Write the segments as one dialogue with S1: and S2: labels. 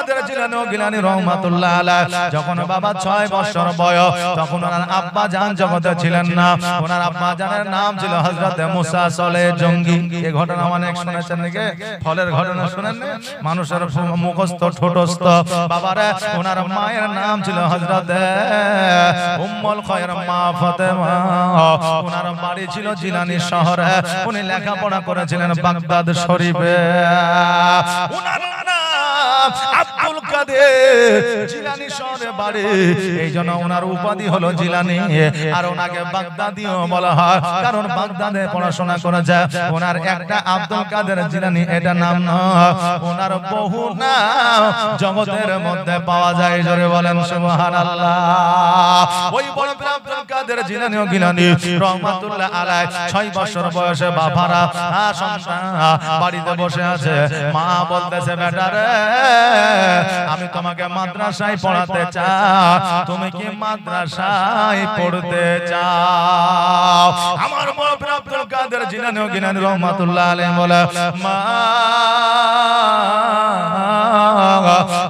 S1: কাদের জিলানী ও গিলানী রহমাতুল্লাহ আলাইহি যখন বাবা 6 বছর বয়স তখন ওনার আব্বা জান জগতে ছিলেন না। ওনার আব্বা জানের নাম ছিল হযরত মুসা সলে জঙ্গি। এই ঘটনা অনেক শুনেছেন নাকি? ফলের ঘটনা শুনেন না? মানুষের মুখস্থ ঠোঁটস্থ। বাবারে ওনার মায়ের নাম ছিল হযরত উম্মুল খায়র মা ফাতেমা। ওনার বাড়ি ছিল জিলানী শহরে। উনি লেখাপড়া করেছিলেন বাগদাদ শরীফে। ওনার আব্দুল কাদের জিলানী শহরে বাড়ি, এইজন্য ওনার উপাধি হলো জিলানী। আর ওনাকে বাগদাদিও বলা হয়, কারণ বাগদাদে পড়াশোনা করেছে। ওনার একটা আব্দুল কাদের জিলানী এটা নাম নয়, ওনার বহু নাম জগতের মধ্যে পাওয়া যায়। জোরে বলেন সুবহানাল্লাহ। ওই বড় আব্দুল কাদের জিলানী ও গিলানী রহমাতুল্লাহ আলাইহি 6 বছর বয়সে বাবারা সন্তান বাড়িতে বসে আছে। মা বলতেছে, বেটা রে আমি তোমাকে মাদ্রাসায় পড়াতে চাই, তুমি কি মাদ্রাসায় পড়তে চাও? আমার বড় আব্দুল কাদের জিলানী ও গিলানী রহমাতুল্লাহ আলাইহি বলে, মা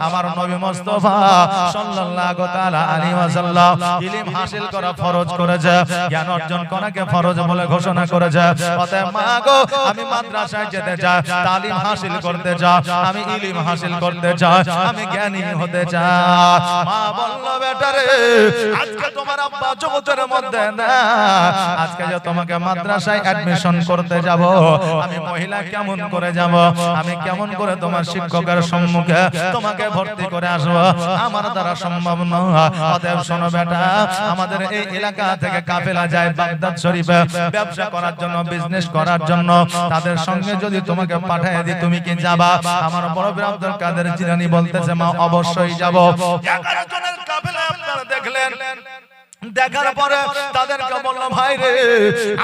S1: আমার নবী মুস্তাফা সাল্লাল্লাহু তাআলা আলাইহি ওয়াসাল্লাম ইলম হাসিল করা ফরজ করেছে, জ্ঞান অর্জন করাকে ফরজ বলে ঘোষণা করেছে। অতএব মা গো আমি মাদ্রাসায় যেতে চাই, তালিম হাসিল করতে চাই, আমি ইলম হাসিল করতে চাই, আমি জ্ঞানী হতে চাই। মা বলল, বেটা রে আজকে তোমার আব্বা জগতের মধ্যে না, আজকে যে তোমাকে মাদ্রাসায় অ্যাডমিশন করতে যাব, আমি মহিলা কেমন করে যাব, আমি কেমন করে তোমার শিক্ষকের সম্মুখে তোমাকে ভর্তি করে আসবো, আমার দ্বারা সম্ভব নয়। অতএব শোনো বেটা, আমাদের এই এলাকা থেকে কাফেলা যায় বাগদাদ শরীফে ব্যবসা করার জন্য, বিজনেস করার জন্য। তাদের সঙ্গে যদি তোমাকে পাঠিয়ে দিই, তুমি কি যাবা? আমার বড় ভাই আব্দুল কাদের জিলানী বলতেছে, মা অবশ্যই যাব। 11 জনের কাফেলা আপনারা দেখলেন। দেখার পরে তাদেরকে বলল, ভাই রে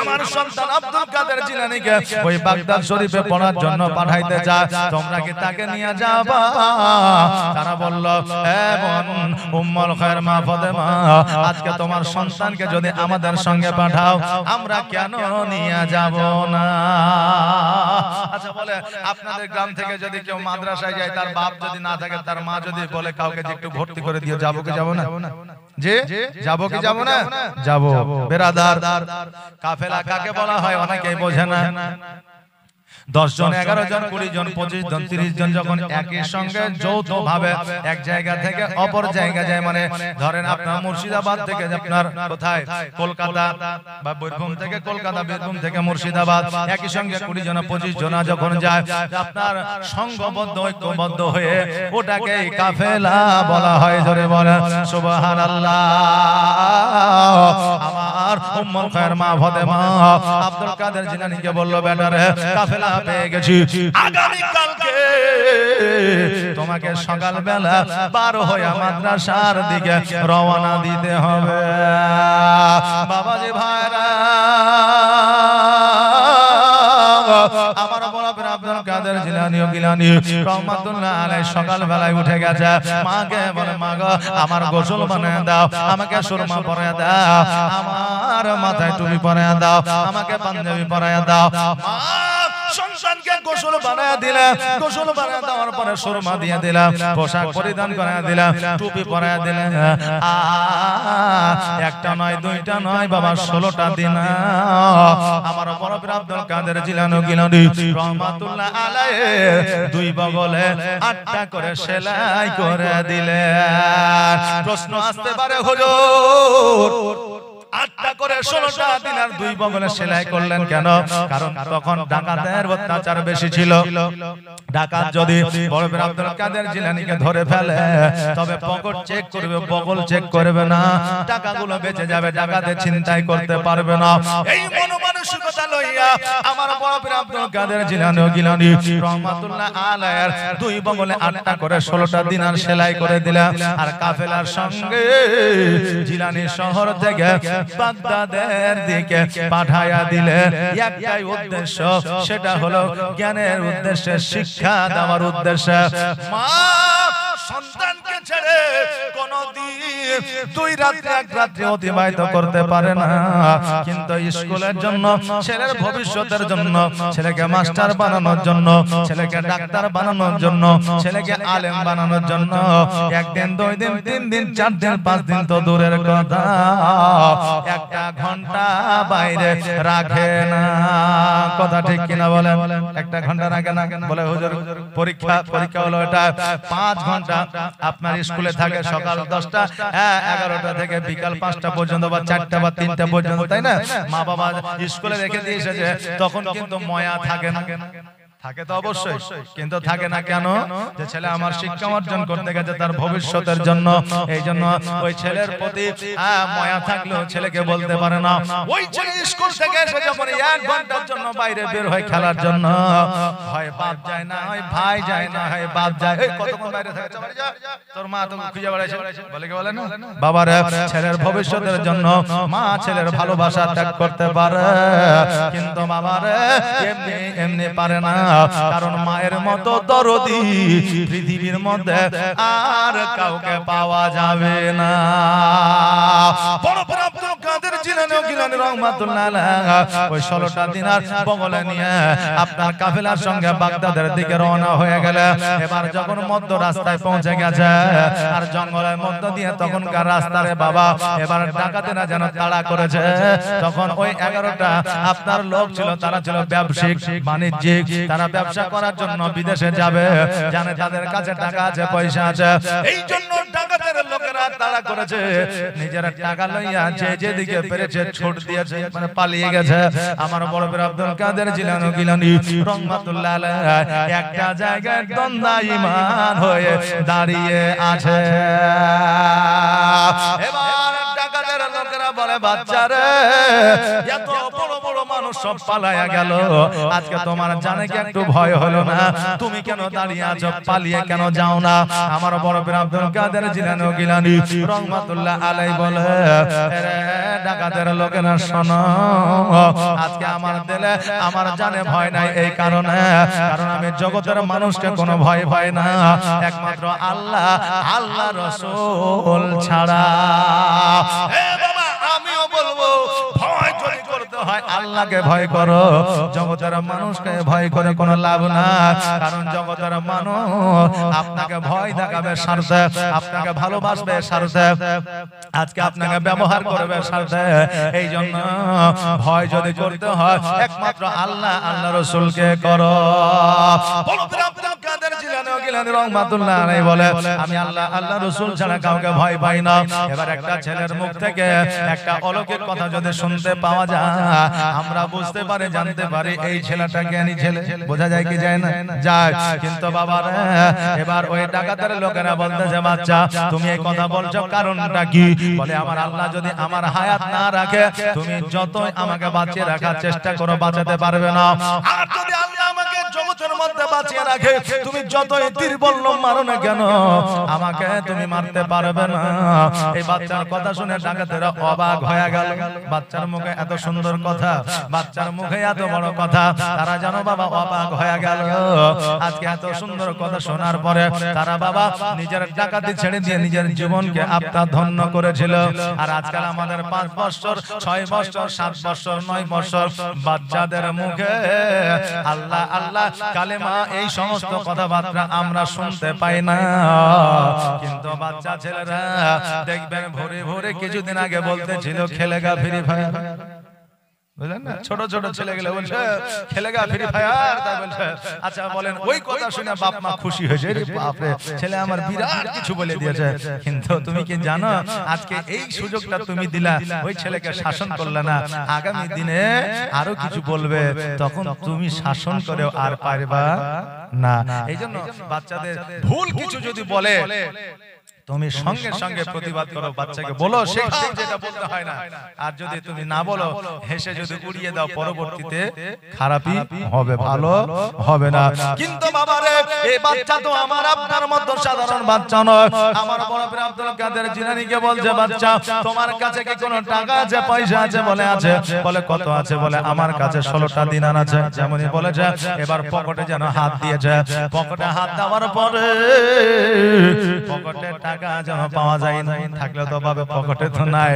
S1: আমার সন্তান আব্দুল কাদের জিলানীকে ওই বাগদাদ শরীফে পড়ার জন্য পাঠাইতে চায়, তোমরা কি তাকে নিয়ে যাবা? তারা বলল, হে বোন উম্মুল খায়র মা ফাতেমা, আজকে তোমার সন্তানকে যদি আমাদের সঙ্গে পাঠাও, আমরা কেন নিয়ে যাব না? আচ্ছা বলে, আপনাদের গ্রাম থেকে যদি কেউ মাদ্রাসায় যায়, তার বাপ যদি না থাকে, তার মা যদি বলে কাউকে যে একটু ভর্তি করে দিও, যাবো কি যাব না? যে যাবো কি যাব না? যাবো। বেরাদার, কাফেলা কাকে বলা হয় অনেকেই বোঝে না। 10 জন 11 জন 20 জন 25 জন 30 জন যখন একই সঙ্গে যৌথ ভাবে এক জায়গা থেকে অপর জায়গা যায়, মানে ধরেন আপনার মুর্শিদাবাদ থেকে আপনার কোথায় কলকাতা, বা বীরভূম থেকে কলকাতা, বীরভূম থেকে মুর্শিদাবাদ, একই সঙ্গে 20 জন 25 জন যখন যায়, আপনার সংঘবদ্ধ ঐক্যবদ্ধ হয়ে ওটাকে কাফেলা বলা হয়। ধরে বলেন সুবহানাল্লাহ। আমার উম্মুল খায়র মা ফাতেমা আব্দুল কাদের জিলানীকে বলল, বেটা রে কাফেলা পেয়ে গেছি, আগামী কালকে তোমাকে সকালবেলা 12 হয়ে মাদ্রাসার দিকে রওনা দিতে হবে। বাবাজি ভাইরা, আমার বড় ভাই আব্দুল কাদের জিলানী ও গিলানী রহমাতুল্লাহ আলাইহি সকাল বেলায় উঠে গেছে। মাকে বলে, মা গো আমার গোসল বানিয়ে দাও, আমাকে সুরমা পরিয়ে দাও, আমার মাথায় টুপি পরিয়ে দাও, আমাকে পাঞ্জাবি পরিয়ে দাও। মা সন্তানকে গোসল বানায় দিলাম, গোসল বানায় দেওয়ার পরে সুরমা দিয়ে দিলাম, পোশাক পরিধান করায় দিলাম, টুপি পরায় দিলাম। একটা নয়, দুইটা নয় বাবা, 16টা দিন আমার বড় ভাই আব্দুল কাদের জিলানী ও গিলানী রহমাতুল্লাহ আলাইহি 2 বগলে 8টা করে সেলাই করে দিলেন। প্রশ্ন আসতে পারে, হুজুর 8টা করে 16টা দিন আর 2 বগলে সেলাই করলেন কেন? কারণ তখন ডাকাতের অত্যাচার বেশি ছিল। ডাকাত যদি বড় ভাই আব্দুল কাদের জিলানীকে ধরে ফেলে, তবে পকেট চেক করবে, বগল চেক করবে না, টাকাগুলো বেঁচে যাবে, ডাকাতে ছিনতাই করতে পারবে না। এই মনোমানসিকতা লইয়া আমার বড় ভাই আব্দুল কাদের জিলানী ও গিলানী রহমাতুল্লাহ আলাইহির 2 বগলে 8টা করে 16টা দিন আর সেলাই করে দিলেন। আর কাফেলার সঙ্গে জিলানী শহর থেকে বাগদাদের দিকে পাঠায়া দিলেন একটাই উদ্দেশ্য, সেটা হলো জ্ঞানের উদ্দেশ্যে, শিক্ষা দেওয়ার উদ্দেশ্যে। মা সন্তানকে ছেড়ে কোনদিন দুই রাত্রি এক রাত্রি অতিবাহিত করতে পারে না, কিন্তু স্কুলের জন্য, ছেলের ভবিষ্যতের জন্য, ছেলেকে মাস্টার বানানোর জন্য, ছেলেকে ডাক্তার বানানোর জন্য, ছেলেকে আলেম বানানোর জন্য একদিন, দুই দিন, তিন দিন, চার দিন, পাঁচ দিন তো দূরের কথা, একটা ঘন্টা বাইরে রাখে না। কথা ঠিক কিনা বলেন? একটা ঘন্টা রাখে না। বলে হুজুর পরীক্ষা হলো এটা 5 ঘন্টা আপনার স্কুলে থাকে, সকাল 10টা 11টা থেকে বিকাল 5টা পর্যন্ত, বা 4টা বা 3টা পর্যন্ত, তাই না? মা বাবা স্কুলে রেখে দিয়ে এসেছে, তখন কিন্তু ময়া থাকে না। থাকে তো অবশ্যই, কিন্তু থাকে না কেন? যে ছেলে আমার শিক্ষা অর্জন করতে গেছে তার ভবিষ্যতের জন্য, এই জন্য ওই ছেলের প্রতি মায়া থাকলেও ছেলেকে বলতে পারে না। ওই ছেলে স্কুল থেকে এসে যখন 1 ঘন্টার জন্য বাইরে বের হয় খেলার জন্য, হয় বাপ যায় না, হয় ভাই যায় না, হয় বাপ যায়। এই কতক্ষণ বাইরে থাকে, তোর মা তো খুঁজে বেড়াইছে, বলে কি বলে না? বাবার ছেলের ভবিষ্যতের জন্য মা ছেলের ভালোবাসা ত্যাগ করতে পারে, কিন্তু বাবার এমনি এমনি পারে না। কারণ মায়ের মতো দরদি পৃথিবীর মধ্যে আর কাউকে পাওয়া যাবে না। বড় বড় আব্দুল কাদের জিলানী রহমাতুল্লাহ আলাইহি ওই 16টা দিনার বগলে নিয়ে আপনার কাফেলার সঙ্গে বাগদাদের দিকে রওনা হয়ে গেল। এবার যখন মধ্য রাস্তায় পৌঁছে গেছে, আর জঙ্গলের মধ্য দিয়ে তখনকার রাস্তারে বাবা, এবার ডাকাতেরা যেন তাড়া করেছে। তখন ওই 11টা আপনার লোক ছিল, তারা ছিল ব্যবসায়িক বাণিজ্যিক, তারা ব্যবসা করার জন্য বিদেশে যাবে, জানে তাদের কাছে টাকা আছে, পয়সা আছে, এই জন্য ডাকাতের লোকেরা তাড়া করেছে। নিজের টাকা লইয়া যেদিকে পেরেছে ছুট দিয়েছে, মানে পালিয়ে গেছে। আমার বড় বীর আব্দুল কাদের জিলানী রহমাতুল্লাহ আলাইহি একটা জায়গায় দণ্ডায়মান হয়ে দাঁড়িয়ে আছে। এবার ডাকাতের লোকেরা বলে, বাচ্চারে এত বড় বড় মানুষ সব পালায়া গেল, আজকে তোমার জানে কি একটু ভয় হলো না? তুমি কেন দাঁড়িয়ে আছো, পালিয়ে কেন যাও না? আমার বড় বীর আব্দুল কাদের জিলানী রহমাতুল্লাহ আলাইহি বলে, ডাকাতের লোকেরা শোনো, আজকে আমার দিলে আমার জানে ভয় নাই, এই কারণে, কারণ আমি জগতের মানুষকে কোনো ভয় পাই না, একমাত্র আল্লাহ, আল্লাহ রাসূল ছাড়া। আমিও বলবো, ভয় যদি করতে হয় আল্লাহকে ভয় করো, জগতের মানুষকে ভয় করে কোনো লাভ না। কারণ জগতের মানুষ আপনাকে ভয় দেখাবে স্বার্থে, আপনাকে ভালোবাসবে স্বার্থে, আজকে আপনাকে ব্যবহার করবে স্বার্থে। এই জন্য ভয় যদি করতে হয় একমাত্র আল্লাহ, আল্লাহ রাসূলকে করো। রহমাতুল্লাহ আলাইহি বলে, আমি আল্লাহ, আল্লাহ রাসূল ছাড়া কাউকে ভয় পাই না। এবার একটা ছেলের মুখ থেকে একটা অলৌকিক কথা যদি শুনতে পাওয়া যায়, আমরা বুঝতে পারি, জানতে পারি এই ছেলেটা জ্ঞানী ছেলে। বোঝা যায় কি যায় না? যায়। কিন্তু বাবার এবার ওই ডাকাতের লোকেরা বলতেছে, বাচ্চা তুমি এই কথা বলছো কারণটা কি? বলে, আমার আল্লাহ যদি আমার হায়াত না রাখে, তুমি যতই আমাকে বাঁচিয়ে রাখার চেষ্টা করো, বাঁচাতে পারবে না। আর যদি আল্লাহ আমাকে জগতের মধ্যে বাঁচিয়ে রাখে, তুমি যতই তীর বল্লম মারো না কেন, আমাকে তুমি মারতে পারবে না। এই বাচ্চার কথা শুনে ডাকাতেরা অবাক হয়ে গেল। বাচ্চার মুখে এত সুন্দর কথা, বাচ্চার মুখে এত বড় কথা, তারা জানো বাবা অবাক হয়ে গেল। আজকে এত সুন্দর কথা শোনার পরে তারা বাবা নিজের ডাকাতি ছেড়ে দিয়ে নিজের জীবনকে আপনার ধন্য করেছিল। আর আজকাল আমাদের 5 বছর, 6 বছর, 7 বছর, 9 বছর বাচ্চাদের মুখে আল্লাহ, আল্লাহ, কালেমা, এই সমস্ত কথাবার্তা আমরা শুনতে পাই না। কিন্তু বাচ্চা ছেলেরা দেখবেন ভোরে ভোরে কিছুদিন আগে বলতেছিল খেলেগা ফ্রি ফায়ার, বুঝলেন না? ছোট ছোট ছেলে গেলে বলছে খেলেগা ফ্রি ফায়ার, তাই বলছে। আচ্ছা বলেন, ওই কথা শুনে বাপ মা খুশি হয়েছে, বাপ রে ছেলে আমার বিরাট কিছু বলে দিয়েছে। কিন্তু তুমি কি জানো, আজকে এই সুযোগটা তুমি দিলা, ওই ছেলেকে শাসন করলে না, আগামী দিনে আরো কিছু বলবে, তখন তুমি শাসন করেও আর পারবা না। এই জন্য বাচ্চাদের ভুল কিছু যদি বলে, তুমি সঙ্গে সঙ্গে প্রতিবাদ করো, বাচ্চাকে বলো, শেখাও, যেটা বলতে হয় না। আর যদি তুমি না বলো, হেসে যদি উড়িয়ে দাও, পরবর্তীতে খারাপই হবে, ভালো হবে না। কিন্তু বাবারে, এই বাচ্চা তো আমার আপনার মতো সাধারণ বাচ্চা নয়। আমার বড় বীর আব্দুল কাদের জিলানীকে বলছে, বাচ্চা তোমার কাছে কি কোনো টাকা আছে, পয়সা আছে? বলে আছে। বলে কত আছে? বলে আমার কাছে 16টা দিনার আছে। যেমনই বলেছে, এবার পকেটে যেন হাত দিয়েছে, পকেটে হাত দেওয়ার পরে পকেটে টাকা যেন পাওয়া যায় না, থাকলে তো পাবে, পকেটে তো নাই।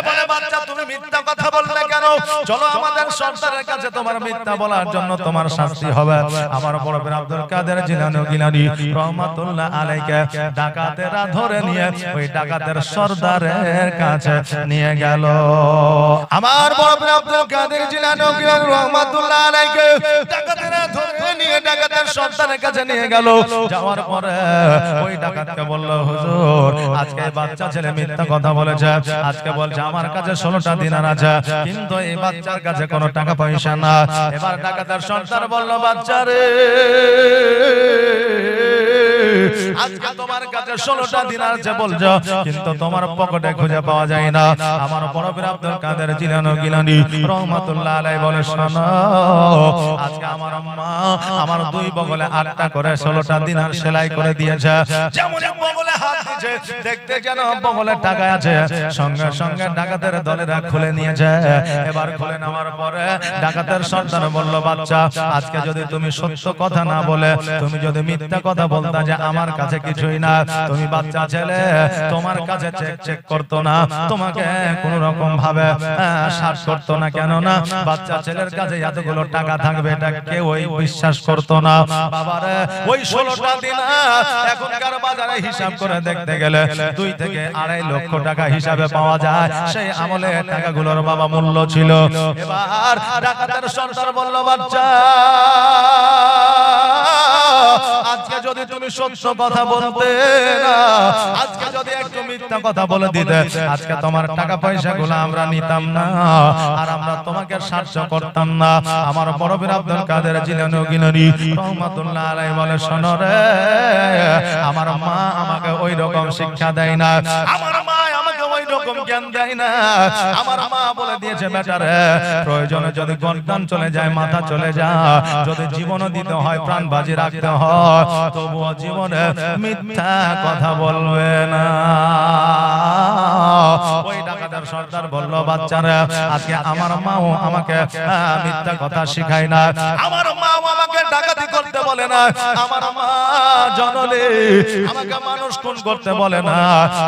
S1: বলে বাচ্চা তুমি মিথ্যা কথা বললে কেন? চলো আমাদের সরদারের কাছে, তোমার মিথ্যা বলার জন্য তোমার শাস্তি হবে। আমার বড় পীর আব্দুল কাদের জিলানী রহমাতুল্লাহ আলাইহি ডাকাতেরা ধরে নিয়ে ওই ডাকাতের সরদারের কাছে নিয়ে গেল। আমার বড় পীর আব্দুল কাদের জিলানী রহমাতুল্লাহ আলাইহি ডাকাতেরা ধরে নিয়ে ডাকাতের সরদারের কাছে নিয়ে গেল। যাওয়ার পরে ওই ডাকাতকে বলল, হুজুর আজকে বাচ্চা ছেলে মিথ্যা কথা বলেছে, আজকে বলছে আমার কাছে 16টা দিনার আছে, কিন্তু এই বাচ্চার কাছে কোনো টাকা পয়সা না। এবার ডাকাতের সরদার বলল, বাচ্চা রে আজকে তোমার কাছে 16টা দিনার আছে বলছো, কিন্তু তোমার পকেটে খুঁজে পাওয়া যায় না। আমার বড় পীর আব্দুল কাদের জিলানী রহমাতুল্লাহ আলাইহি বলে, শোনো আজকে আমার আম্মা আমার দুই বগলে 8টা করে 16টা দিনার সেলাই করে দিয়েছে। যেমন বগলে হাত দিয়েছে দেখতে যেন বগলে টাকা আছে, সঙ্গে সঙ্গে ডাকাতের দলেরা খুলে নিয়েছে। এবার খুলে নেওয়ার পরে ডাকাতের সর্দার বলল, বাচ্চা আজকে যদি তুমি সত্য কথা না বলে, তুমি যদি মিথ্যা কথা বলতা যে আমার কাছে কিছুই না, তুমি বাচ্চা ছেলে তোমার কাছে চেক করতো না, তোমাকে কোন রকম ভাবে শ্বাস করতো না, কেন না বাচ্চা ছেলের কাছে এতগুলো টাকা থাকবে এটা কেউ বিশ্বাস করতো না। বাবারে ওই 16টা দিন এখনকার বাজারে হিসাব করে দেখতে গেলে 2 থেকে 2.5 লক্ষ টাকা হিসাবে পাওয়া যায়। সেই আমলে টাকাগুলোর বাবা মূল্য ছিল। এবার ডাকাতের সর্দার বলল, বাচ্চা আজকে যদি তুমি সত্য কথা বলতে না, আজকে যদি একটু মিথ্যা কথা বলে দিতে, আজকে তোমার টাকা পয়সাগুলো আমরা নিতাম না, আর আমরা তোমাকে সাহায্য করতাম না। আমার বড় পীর আব্দুল কাদের জিলানী রহমাতুল্লাহ আলাইহি বলে, শোনো রে আমার মা আমাকে ওই রকম শিক্ষা দেয় না, আমার মা আমাকে ওই রকম জ্ঞান দেয় না। আমার মা বলে দিয়েছে, বেটা রে প্রয়োজনে যদি গর্দান চলে যায়, মাথা চলে যায়, যদি জীবনও দিতে হয়, প্রাণ বাজি রাখতে হয়, তবুও জীবনে মিথ্যা কথা বলবে না। ওই ডাকাতের সর্দার বলল, বাচ্চারা আজকে আমার মাও আমাকে মিথ্যা কথা শিখায় না, আমার মাও আমাকে ডাকাতি করতে বলে না, আমার মা জননী আমাকে মানুষ খুন করতে বলে না।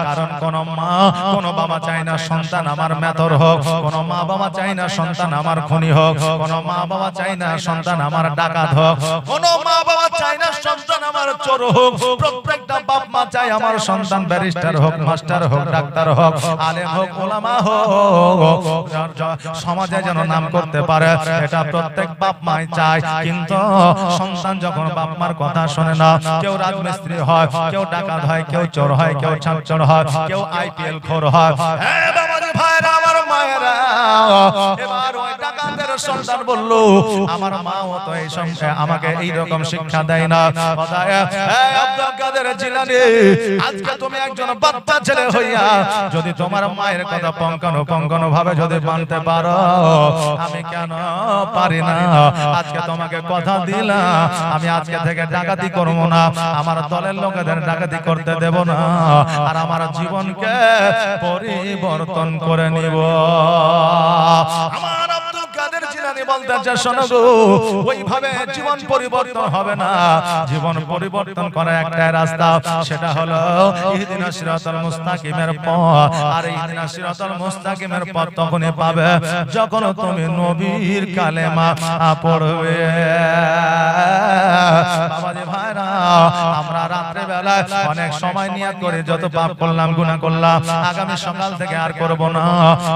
S1: কারণ কোন মা কোন বাবা চায় না সন্তান আমার মেথর হোক, কোন মা বাবা চায় না সন্তান আমার খুনি হোক, কোন মা বাবা চায় না সন্তান আমার ডাকাত হোক, কোন মা বাবা চায় না সন্তান আমার চোর হোক। প্রত্যেকটা বাপ মা চায় আমার সন্তান ব্যারিস্টার হোক, মাস্টার হোক, ডাক্তার হোক, আলেম হোক, ওলামা হোক, সমাজে যেন নাম করতে পারে, এটা প্রত্যেক বাপ মাই চায়। কিন্তু সন্তান যখন বাপ মার কথা শোনে না, কেউ রাজমিস্ত্রি হয়, কেউ ডাকাত হয়, কেউ চোর হয়, কেউ ছাগচোর হয়, কেউ আইপিএল খোর হয়। হ্যাঁ বাবাজি ভাইরা, আমার মায়েরা, এবার ওই ডাকাতের সন্তান বলল, আমার মাও তো এই সংসারে আমাকে এই রকম শিক্ষা দেয় না। আব্দুল কাদের জিলানী আজকে তুমি একজন বাচ্চা ছেলে হইয়া যদি তোমার মায়ের কথা পঙ্কানো ভাবে যদি মানতে পারো, আমি কেন পারি না? আজকে তোমাকে কথা দিলাম, আমি আজকে থেকে ডাকাতি করব না, আমার দলের লোকেদের ডাকাতি করতে দেব না, আর আমার জীবনকে পরিবর্তন করে নিব। আমার আব্দুল কাদের জিলানী বলতেছে, শোনো গো, ওইভাবে জীবন পরিবর্তন হবে না। জীবন পরিবর্তন করার একটাই রাস্তা, সেটা হলো ইহদিনাস সিরাতাল মুস্তাকিমের পথ। আর ইহদিনাস সিরাতাল মুস্তাকিমের পথ তখনই পাবে যখন তুমি নবীর কালেমা পড়বে। বাবাজি ভাইরা, আমরা রাত্রে বেলা অনেক সময় নিয়াত করে যত পাপ করলাম, গুনাহ করলাম, আগামী সকাল থেকে আর করব না,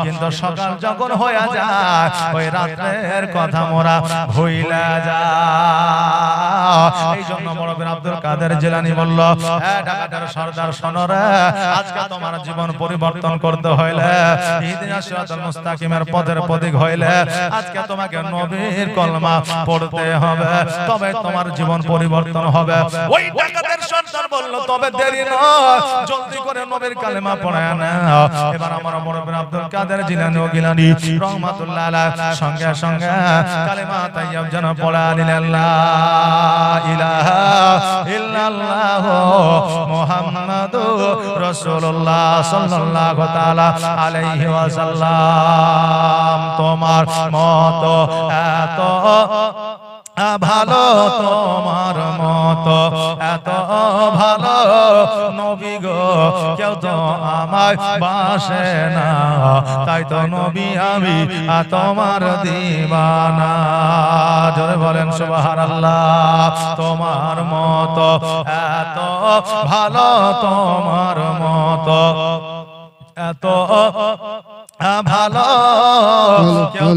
S1: কিন্তু সকাল যখন হয়ে যায় ওই রাতের কথা মোরা ভুইলা যায়। এই জন্য বড় পীর আব্দুল কাদের জিলানী বলল, হ্যাঁ ডাকাতের সর্দার শোনো রে, আজকে তোমার জীবন পরিবর্তন করতে হইলে, ইহদিনাস সিরাতাল মুস্তাকিমের পথের পথিক হইলে, আজকে তোমাকে নবীর কলমা পড়তে হবে, তবে তোমার জীবন পরিবর্তন হবে। ওই ডাকাতের সর্দার বলল, তবে দেরি নয়, জলদি করে নবীর কালেমা পড়ায় না। এবার আমার বড় পীর আব্দুল কাদের জিলানী রহমাতুল্লাহ আলাইহি সঙ্গে সঙ্গে কালেমা তাইয়্যিব যেন পড়া দিলেন, লা ইলাহা ইল্লাল্লাহ মুহাম্মাদুর রাসূলুল্লাহ সাল্লাল্লাহু তাআলা আলাইহি ওয়াসাল্লাম। তোমার মত এত ভালো তোমার মতো এত ভালো নবী গো কেউ তো আমায় বাসে না তাই তো নবী আমি তোমার দিওয়ানা জোরে বলেন সুবহানাল্লাহ তোমার মতো এত ভালো তোমার মতো এত ভালো কেউ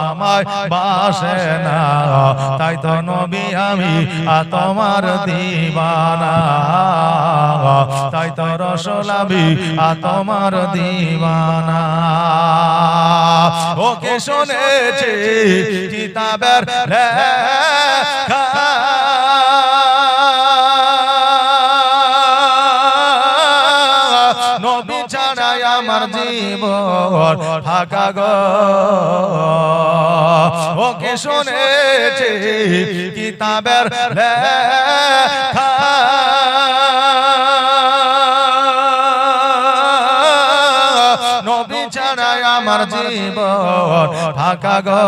S1: আমায় বাসে না তাই তো নবী আমি তোমার দিওয়ানা তাই তো রাসূল আমি তোমার দিওয়ানা ওকে শুনেছি কিতাবের লেখা নবী ছাড়াই আমার জীবন ফাঁকা গো ওকে শুনেছি কিতাবের লেখা নবী ছাড়াই আমার জীবন ফাঁকা গো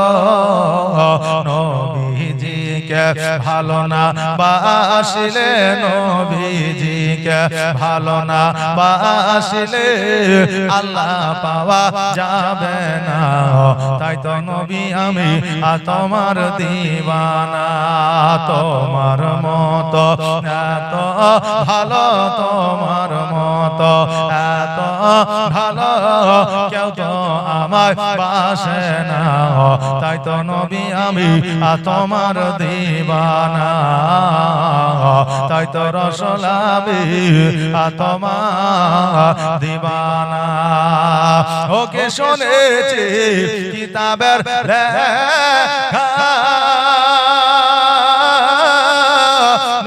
S1: নবীজিকে ভালো না বাসিলে নবীজিকে ভালো না বাসিলে আল্লাহ পাওয়া যাবে না তাই তো নবী আমি তোমার দিওয়ানা তোমার মতো এত ভালো তোমার মতো এত ভালো কেউ তো আমায় বাসে না তাই তো নবী আমি তোমার দিওয়ানা তাই তো রাসূল আমি তোমার দিওয়ানা ওকে শুনেছি কিতাবের লেখা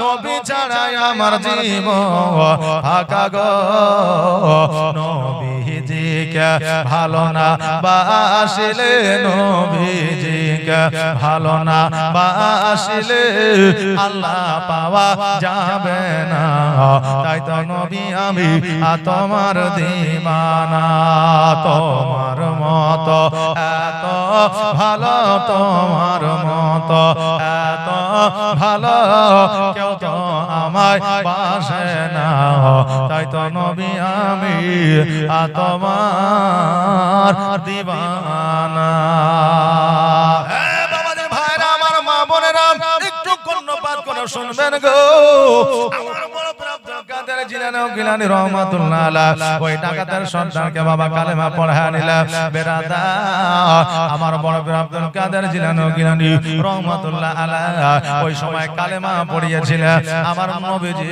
S1: নবী ছাড়াই আমার জীবন ফাঁকা গো নবীজিকে ভালো না বাসিলে নবীজিকে ভালো না বাসিলে আল্লাহ পাওয়া যাবে না তাই তো নবী আমি তোমার দিওয়ানা তোমার মতো এত ভালো তোমার মতো এত ভালো কেউ তো আমায় বাসে না তাই তো নবী আমি তোমার দিওয়ানা বাবাদের ভাইরা আমার মা বোনেরা একটু কর্ণপাত করে শুনবেন গো আমার বড় আব্দুল কাদের জিলানী রহমাতুল্লাহ আলাইহি ওই ডাকাতের সন্তানকে বাবা কালেমা পড়ায় নিলেন বেরাদার আমার বড় আব্দুল কাদের জিলানী রহমাতুল্লাহ আলাইহি ওই সময় কালেমা পড়িয়েছিলেন আমার নবীজি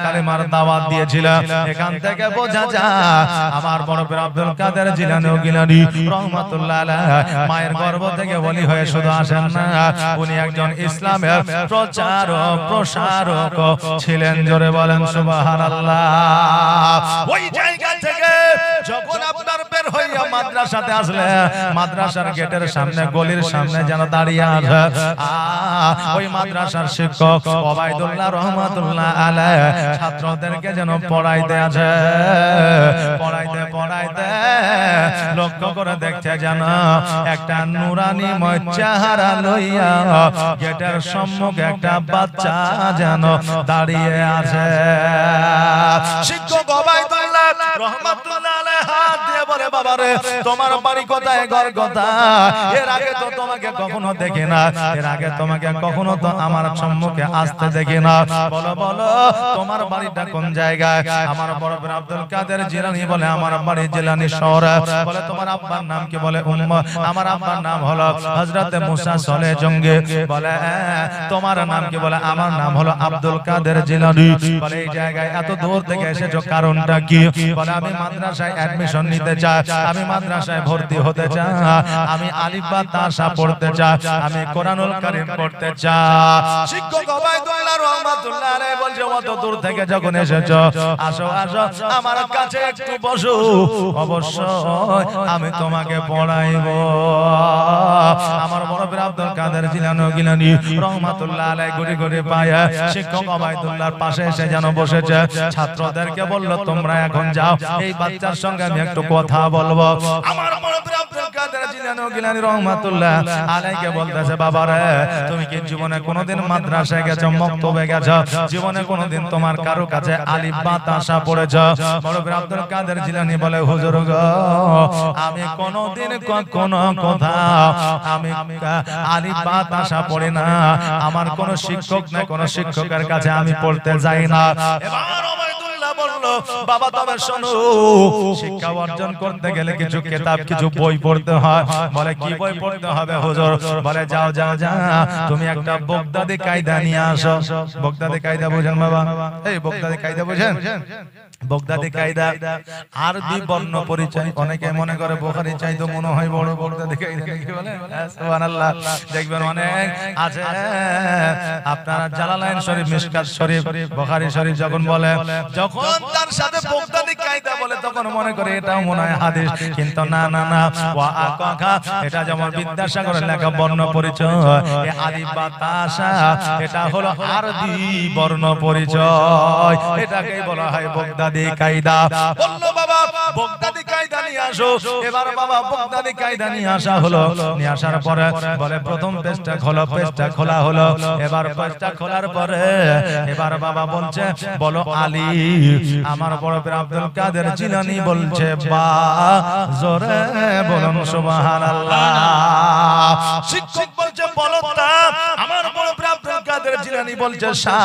S1: কালেমার দাওয়াত দিয়েছিলেন এখান থেকে বোঝা যায় আমার বড় আব্দুল কাদের জিলানী রহমাতুল্লাহ আলাইহি মায়ের গর্ভ থেকে ওলি হয়ে শুধু আসেন না উনি একজন ইসলামের প্রচারক প্রসারক ছিলেন জোরে বলেন সুবহানাল্লাহ ওই জায়গা থেকে যখন আপনার বের হইয়া মাদ্রাসাতে আসলে মাদ্রাসার গেটের সামনে গলির সামনে যেন দাঁড়িয়ে আছে ওই মাদ্রাসার শিক্ষক ওবাইদুল্লাহ রহমাতুল্লাহ আলাইহি ছাত্রদেরকে যেন পড়াইতে আছে পড়াইতে লক্ষ্য করে দেখতে যেন একটা নুরানি চেহারা লইয়া গেটের সম্মুখে একটা বাচ্চা যেন দাঁড়িয়ে আছে শিক্ষক ওবাইদুল্লাহ রহমাতুল্লাহ আলাইহি হাত দিয়ে বলে বাবা রে তোমার বাড়ি কোথায় ঘর কোথায় এর আগে তো তোমাকে কখনো দেখি না এর আগে তোমাকে কখনো তো আমার সম্মুখে আসতে দেখি না বলো বলো তোমার বাড়িটা কোন জায়গায় আমার বড় আব্দুল কাদের জিলানী বলে আমার বাড়ি জিলানী শহরে বলে তোমার আব্বার নাম কি বলে আমার আব্বার নাম হলো হযরত মুসা সলেহ জঙ্গে বলে তোমার নাম কি বলে আমার নাম হলো আব্দুল কাদের জিলানী বলে এই জায়গায় এত দূর থেকে এসেছো কারণটা কি বলে আমি মাদ্রাসায় অ্যাডমিশন নিতে চাই আমি মাদ্রাসায় ভর্তি হতে চাই আমি আলিফ বা তাসা পড়তে চাই আমি কোরআনুল কারীম পড়তে চাই শিক্ষক ওবাইদুল্লাহ রহমাতুল্লাহ আলাইহি বলছে অত দূর থেকে যখন এসেছো আসো আসো আমার কাছে একটু বসো অবশ্যই আমি তোমাকে পড়াইবো আমার বড় আব্দুল কাদের জিলানী রহমাতুল্লাহ আলাইহি গুড়ি গুড়ি পায়ে শিক্ষক ওবাইদুল্লাহর পাশে এসে যেন বসেছে ছাত্রদেরকে বলল তোমরা এখন যাও এই বাচ্চার সঙ্গে সঙ্গে আমি একটু কথা বলবো। আমার বড় আব্দুল কাদের জিলানী রহমাতুল্লাহ আলাইহি বলতেছে, বাবা রে তুমি কি জীবনে কোনোদিন মাদ্রাসায় গেছো, মক্তবে গেছো, জীবনে কোনোদিন তোমার কারো কাছে আলিফ বা তাসা পড়েছো? বড় আব্দুল কাদের জিলানী বলে, হুজুর গো আমি কোনোদিন কোনো কথা আমি আলিফ বা তাসা পড়ি না, আমার কোনো শিক্ষক নাই, কোনো শিক্ষকের কাছে আমি পড়তে যাই না। এবার ওবায়দুল্লাহ বলল, বাবা তবে শোনো, শিক্ষা অর্জন করতে গেলে কিছু কিতাব কিছু বই পড়তে হয়। বলে কি বই পড়তে হবে হুজুর? বলে যাও যাও যাও তুমি একটা বগদাদি কায়দা নিয়ে আসো। বগদাদি কায়দা বুঝেন বাবা? এই বগদাদি কায়দা বুঝেন? বগদাদি কায়দা আরবি বর্ণ পরিচয়। অনেকে মনে করে বুখারী চাইতো মনে হয় বড়। বগদাদি কায়দা কি বলে? সুবহানাল্লাহ। দেখবেন অনেক আছে আপনারা জালালাইন শরীফ, মিশকাত শরীফ, বুখারী শরীফ যখন বলে, যখন তার সাথে বগদাদি কায়দা বলে তখন মনে করে এটাও মনে হয় হাদিস, কিন্তু না না না, ওয়া আকাকা এটা যেমন বিদ্যাসাগরের লেখা বর্ণ পরিচয়, এই আলিফ বা তাসা এটা হলো আরবি বর্ণ পরিচয়, এটাকেই বলা হয় বগদাদি কায়দা। বললো বাবা বগদাদি কায়দা নিয়ে আসো। এবার বাবা বগদাদি কায়দা নিয়ে আসা হলো। নিয়ে আসার পরে বলে প্রথম পেজটা খোলো। পেজটা খোলা হলো। এবার পেজটা খোলার পরে এবার বাবা বলছে, বলো আলিফ। আমার বড় পীর আব্দুল কাদের জিলানী বলছে বা, জোরে বলুন সুবহানাল্লাহ। শিক্ষক বলছে বলো তা। আমার বড় পীর আব্দুল কাদের জিলানী বলছে সা।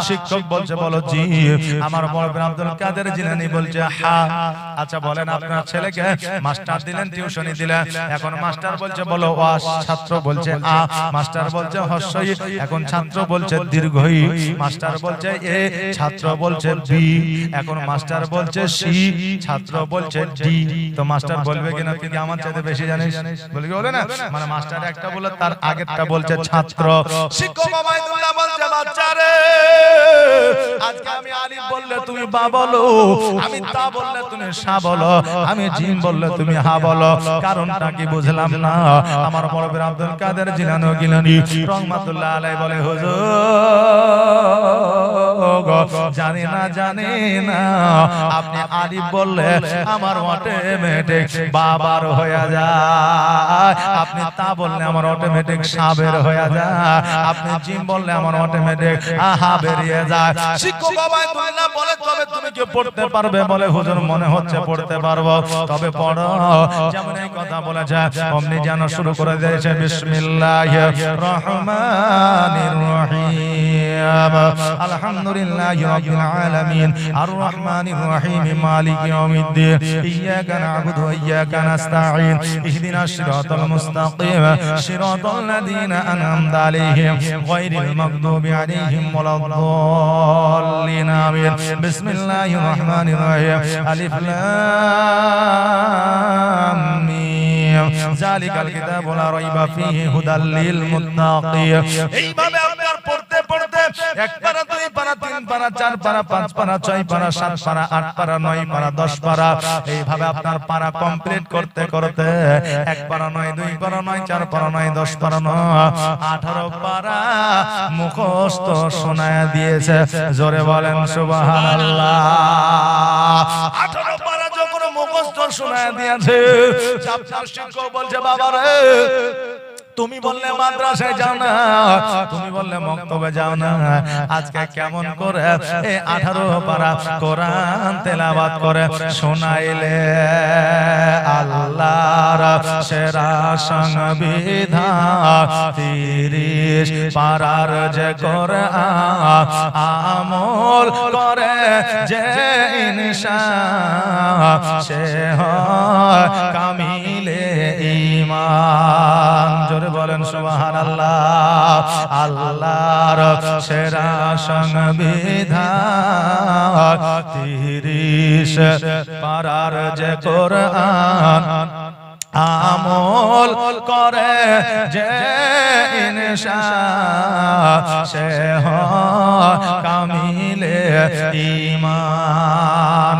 S1: শিক্ষক বলছে বলো জি। আমার বড় পীর আব্দুল কাদের জিলানী বলছে হা। আচ্ছা বলেন আপনার ছেলেকে মাস্টার দিলেন, টিউশনি দিলেন, এখন মাস্টার বলছে বলো ওয়া, ছাত্র বলছে আ, মাস্টার বলছে হস্যই, এখন ছাত্র বলছে দীর্ঘই, মাস্টার বলছে এ, ছাত্র বলছে বি, এখন মাস্টার বলছে সি, ছাত্র বলছে ডি। তো মাস্টার বলবে কিনা তুই আমার চাইতে বেশি জানিস? বলবে বলে না, মানে মাস্টার একটা বলে তার আগেরটা বলছে ছাত্র। শিক্ষক ওবায়দুল্লাহ বলছে বাচ্চারে আজকে আমি আলিফ বললে তুমি বা বলো, আমি তা বললে তুমি সা বলো, আমি জিম বললে তুমি হা বলো। কারণটা কি বুঝলাম না। আমার বড় পীর আব্দুল কাদের জিলানী রহমাতুল্লাহ আলাইহি বলে, হুজুর জানি না আপনি আলিফ বললে আমার অটোমেটিক বাবার হয়ে যায়, আপনি তা বললে আমার অটোমেটিক সাবের হয়ে যায়, আপনি জিম বললে আমার অটোমেটিক আহা বেরিয়ে যায়। শিক্ষক ওবায়দুল্লাহ বলে তবে তুমি কি পড়তে পারবে? বলে হুজুর মনে হচ্ছে পড়তে পারবো। তবে পড়ো। যেমন এই কথা বলা যায় অমনি যেন শুরু করে দিয়েছে, বিসমিল্লাহির রহমানির রহিম, আলহামদুলিল্লাহি রাব্বিল আলামিন, আর রহমানির রহিম, মালিকি ইয়াউমিদ্দিন, ইয়াকা না'বুদু ওয়া ইয়াকা নাস্তাঈন, ইহদিনাস সিরাতাল মুস্তাকিম, সিরাতাল লাযীনা আন'আমতা আলাইহিম, গায়রিল মাগদুবি আলাইহিম ওয়ালাদ-দাল্লিন। আমিন। বিসমিল্লাহির রহমানির রহিম, আলিফ লাম মিম, যালিকাল কিতাবু লা রাইবা ফীহি হুদাল লিল মুত্তাকিন। এইভাবে আপনার পড়তে পড়তে এক পারা, দুই পারা, তিন পারা, চার পারা, পাঁচ পারা, ছয় পারা, সাত পারা, আট পারা, নয় পারা, 10 পারা, এইভাবে আপনার পারা কমপ্লিট করতে করতে এক পারা নয়, দুই পারা নয়, চার পারা নয়, 10 পারা নয়, 18 পারা মুখস্থ শোনায় দিয়েছে। জোরে বলেন সুবহানাল্লাহ। 18 পারা যখন মুখস্থ শোনায় দিয়েছে, আপনার শিক্ষক বলছে বাবা রে তুমি বললে মাদ্রাসায় যাও না, তুমি বললে মক্তবে যাও না, আজকে কেমন করে এই 18 পারা কোরআন তেলাওয়াত করে শোনাইলে। আল্লাহর সেরা সংবিধান 30 পারার যে কোরআন আমল করে যে ইনসান, সে হয় কামিলে ঈমান। জোরে বলেন সুবহানাল্লাহ। আল্লাহর সেরা সংবিধান 30 পারার যে কোরআন আমল করে যে ইনসান, সে হয় কামিলে ঈমান।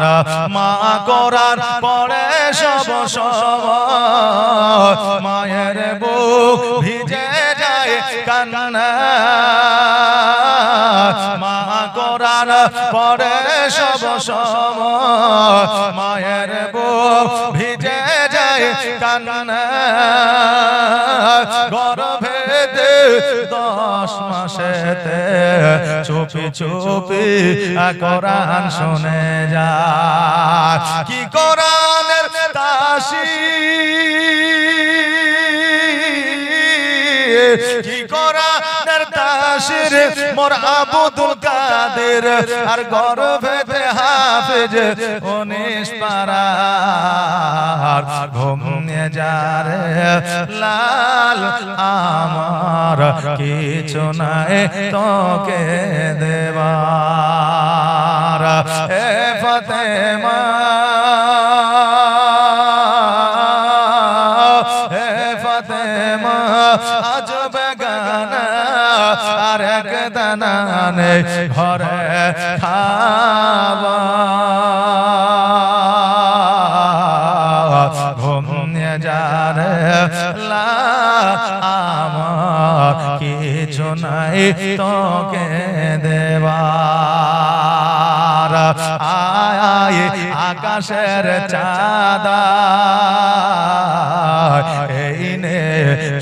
S1: মা কোরআন পড়ে সব সময়, মায়ের বুক ভিজে যায় কান্না মা কোরআন পড়ে সব সময় মায়ের বুক ভিজে যায় কান্না গর্ভেতে 10 মাসেতে চুপি চুপি কোরআন শুনে যায় কি কোরআনের তাসির কি কোরআনের তাসির মোর আব্দুল কাদের আর গর্ভেতে হাফেজ 19 পারার ঘুমিয়ে যারে লাল আমার কিছু নাই তোকে দেবার হে ফাতেমা হে ফাতেমা আজ বেগানা আর এক দানা নেই ঘরে খাওয়া ঘুমিয়ে যারে আমার কিছু নাই তোকে দেবার আয় আকাশের চাঁদা এই নে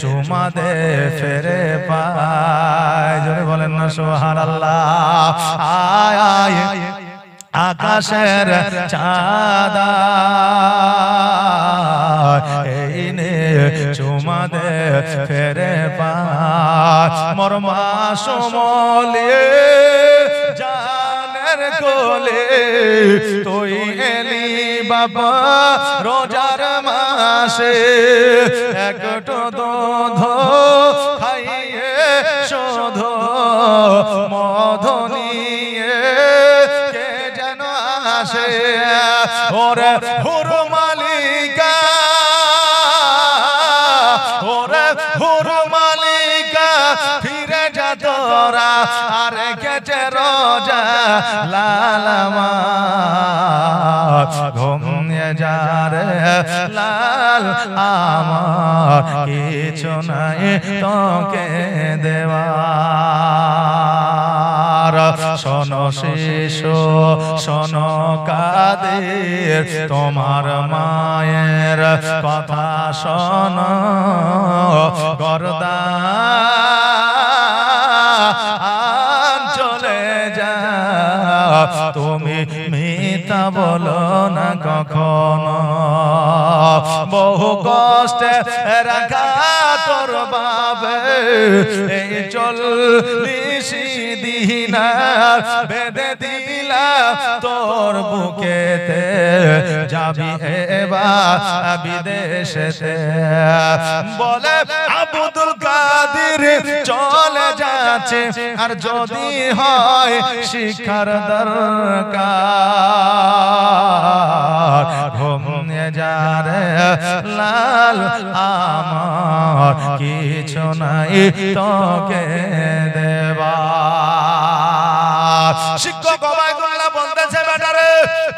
S1: চুমা দে ফেরে পায় জোরে বলেন না সুবহানাল্লাহ আয় আয় আকাশের চাঁদা এই নে চুমা দে ফেরে পায় মোর মাসুমলিয়ে জানের কোলে তুই এলি বাবা রোজার মাসে একটু দুধ খাইয়ে শোধ মধু নিয়ে কে যেন আসে ওরে হুর মালিকা ওরে হুর মালিকা ফিরে যা তোরা আর কেটে রোজা লালামা ঘুমিয়ে যারে লাল আমার কিছু নাই তোকে দেওয়ার শোনো শিশু শোনো কাদের তোমার মায়ের কথা শোনো গর্দান চলে যা তুমি মিথ্যা বলো না কখনো বহু কষ্টে রাখা তোর বাবে এই 40 দিন বেঁধে দিলা তোর বুকেতে যাবি এবার বিদেশেতে বলে আব্দুল কাদের চলে যাচ্ছে আর যদি হয় শিক্ষার দরকার ঘুমিয়ে যারে লাল আমার কিছু নাই তোকে দেবার শিক্ষক ওবায়দুল্লাহ বলতেছে বেটারে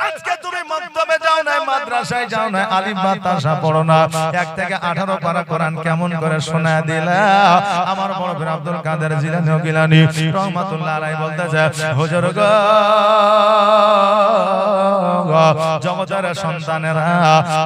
S1: আজকে তুমি মক্তবে যাও না মাদ্রাসায় যাও না আলিফ বা তাসা পড়ো না 1 থেকে 18 পারা কোরআন কেমন করে শোনায় দিলা আমার বড় পীর আব্দুল কাদের জিলানী গিলানী রহমাতুল্লাহ আলাইহি বলতেছে হুজুর গো জগতের সন্তানেরা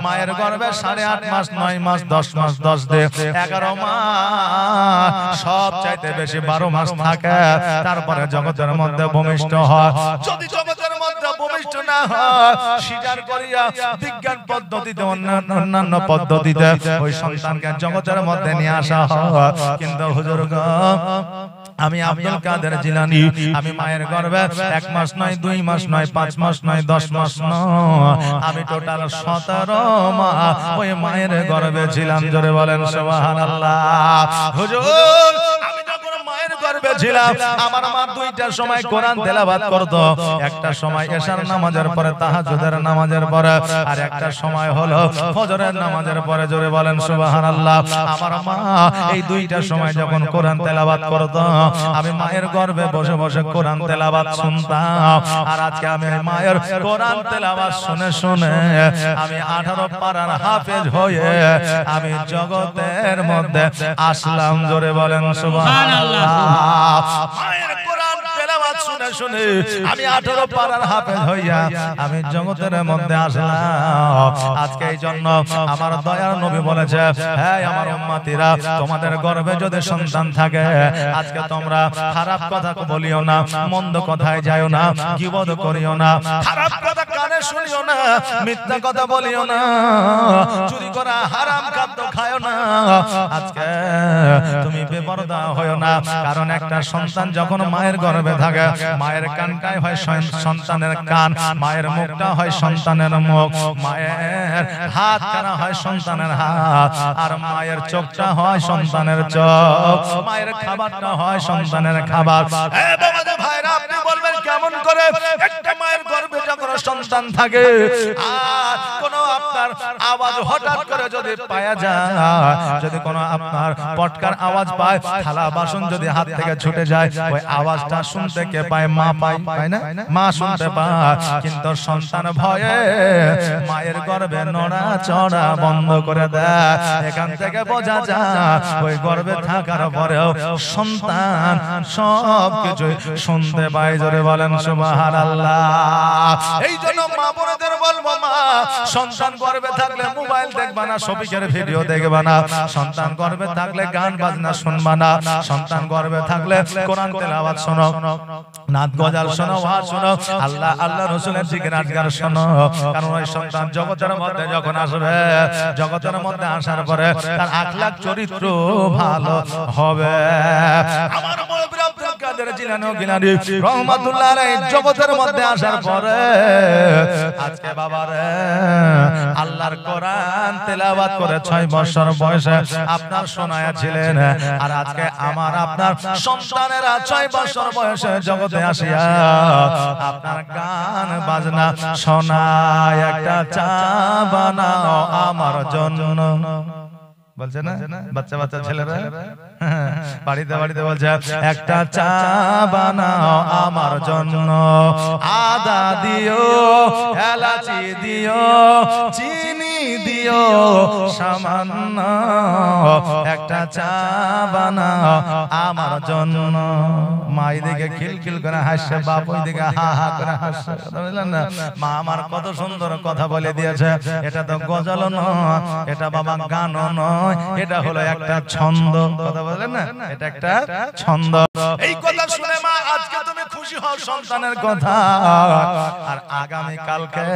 S1: মায়ের গর্ভে 8.5 মাস 9 মাস 10 মাস 10 দিন 11 মাস সব চাইতে বেশি 12 মাস থাকে তারপরে জগতের মধ্যে ভূমিষ্ঠ হয় যদি জগতের মধ্যে ভূমিষ্ঠ না হয় সিজার করিয়া বিজ্ঞান পদ্ধতিতে অন্যান্য পদ্ধতিতে ওই সন্তানকে জগতের মধ্যে নিয়ে আসা হয় কিন্তু হুজুর গো আমি আব্দুল কাদের জিলানী আমি মায়ের গর্ভে 1 মাস নয় 2 মাস নয় 5 মাস নয় 10 মাস নয় আমি টোটাল 17 মাস ওই মায়ের গর্ভে ছিলাম জোরে বলেন সুবহানাল্লাহ হুজুর আমি যখন মায়ের গর্ভে করেছিলাম আমার মা দুইটার সময় কোরআন তেলাওয়াত করত, একটা সময় এশার নামাজের পরে তাহাজ্জুদের নামাজের পরে, আর একটা সময় হলো ফজরের নামাজের পরে। জোরে বলেন সুবহানাল্লাহ। আমার মা এই দুইটা সময় যখন কোরআন তেলাওয়াত করত আমি মায়ের গর্ভে বসে বসে কোরআন তেলাওয়াত শুনতাম। আর আজকে আমি মায়ের কোরআন তেলাওয়াত শুনে শুনে আমি 18 পারার হাফেজ হয়ে আমি জগতের মধ্যে আসলাম। জোরে বলেন সুবহানাল্লাহ। মায়ের কোরআন তেলাওয়াত শুনে শুনে আমি 18 পারার হাফেজ হইয়া আমি জগতের মধ্যে আসলাম। আজকে এই জন্য আমার দয়ার নবী বলেছে, হে আমার উম্মতিরা, তোমাদের গর্ভে যদি সন্তান থাকে আজকে তোমরা খারাপ কথা বলিও না, মন্দ কথায় যাইও না, গীবত করিও না, খারাপ কথা কানে শুনিও না, মিথ্যা কথা বলিও না, চুরি করা হারাম খাদ্য খায়ও না। আজকে তুমি বেপরদা হয়ো না, কারণ একটা সন্তান যখন মায়ের গর্ভে থাকে মায়ের কানটাই হয় সন্তানের কান, মায়ের মুখটা হয় সন্তানের মুখ, মায়ের হাত কানা হয় সন্তানের হাত, আর মায়ের চোখটা হয় সন্তানের চোখ, মায়ের খাবারটা হয় সন্তানের খাবার। বাবাজি ভাইরা, আপনি বলবেন কেমন করে একটা মায়ের গর্ভে যখন সন্তান থাকে আর কোনো আপনার আওয়াজ হঠাৎ করে যদি পাওয়া যায়, যদি কোনো আপনার পটকার আওয়াজ পায়, থালা বাসন যদি হাত থেকে ছুটে যায়, ওই আওয়াজটা শুনতে কে পায়? মা পায়, পায় না? মা শুনতে পায়, কিন্তু সন্তান ভয়ে মায়ের গর্ভে নড়াচড়া বন্ধ করে দেয়। এখান থেকে বোঝা যায় ওই গর্ভে থাকার পরেও সন্তান সব কিছু শুনতে পায়। জোরে বলেন সুবহানাল্লাহ। এই জন্য মা বোনেদের বলবো, মা সন্তান গর্ভে থাকলে মোবাইল দেখবা না, শফিকের ভিডিও দেখবা না, সন্তান গর্ভে থাকলে গান বাজনা শুনবা না, সন্তান গর্ভে থাকলে কোরআন তেলাওয়াত শোনো, নাত গজল শোনো, ওয়াজ শোনো, আল্লাহ আল্লাহ রাসূলের জিকির আজকার শোনো। কারণ ওই সন্তান জগতের মধ্যে যখন আসবে, জগতের মধ্যে আসার পরে তার আখলাক চরিত্র ভালো হবে। আমার মুরব্বি আব্দুল কাদের জিলানী গিলানী রহমাতুল্লাহ আলাইহি জগতের মধ্যে আসার পরে আজকে বাবারে আল্লাহর কোরআন তেলাওয়াত করে 6 বছর বয়সে আপনার শোনায়াছিলেন, আর আজকে আমার আপনার সন্তানেরা 6 বছর বয়সে জগতে আসিয়া আপনার গান বাজনা শোনায়। একটা চা বানাও আমার জন্য, বলছে না বাচ্চা বাচ্চা ছেলেরা বাড়িতে বাড়িতে বলছে, একটা চা বানাও আমার জন্য, আদা দিও, এলাচি দিও, চিনি দিও সামান্য, একটা চা বানাও আমার জন্য। মাই দিকে খিলখিল করে হাসছে, বাপ ওই দিকে হা হা করে হাসছে। বুঝলেন না? মা আমার কত সুন্দর কথা বলে দিয়েছে। এটা তো গজল নয়, এটা বাবা গানও নয়, এটা হলো একটা ছন্দ। কথা বলেন না, এটা একটা ছন্দ। এই কথা শুনে মা আজকে তুমি খুশি হও সন্তানের কথা, আর আগামী কালকে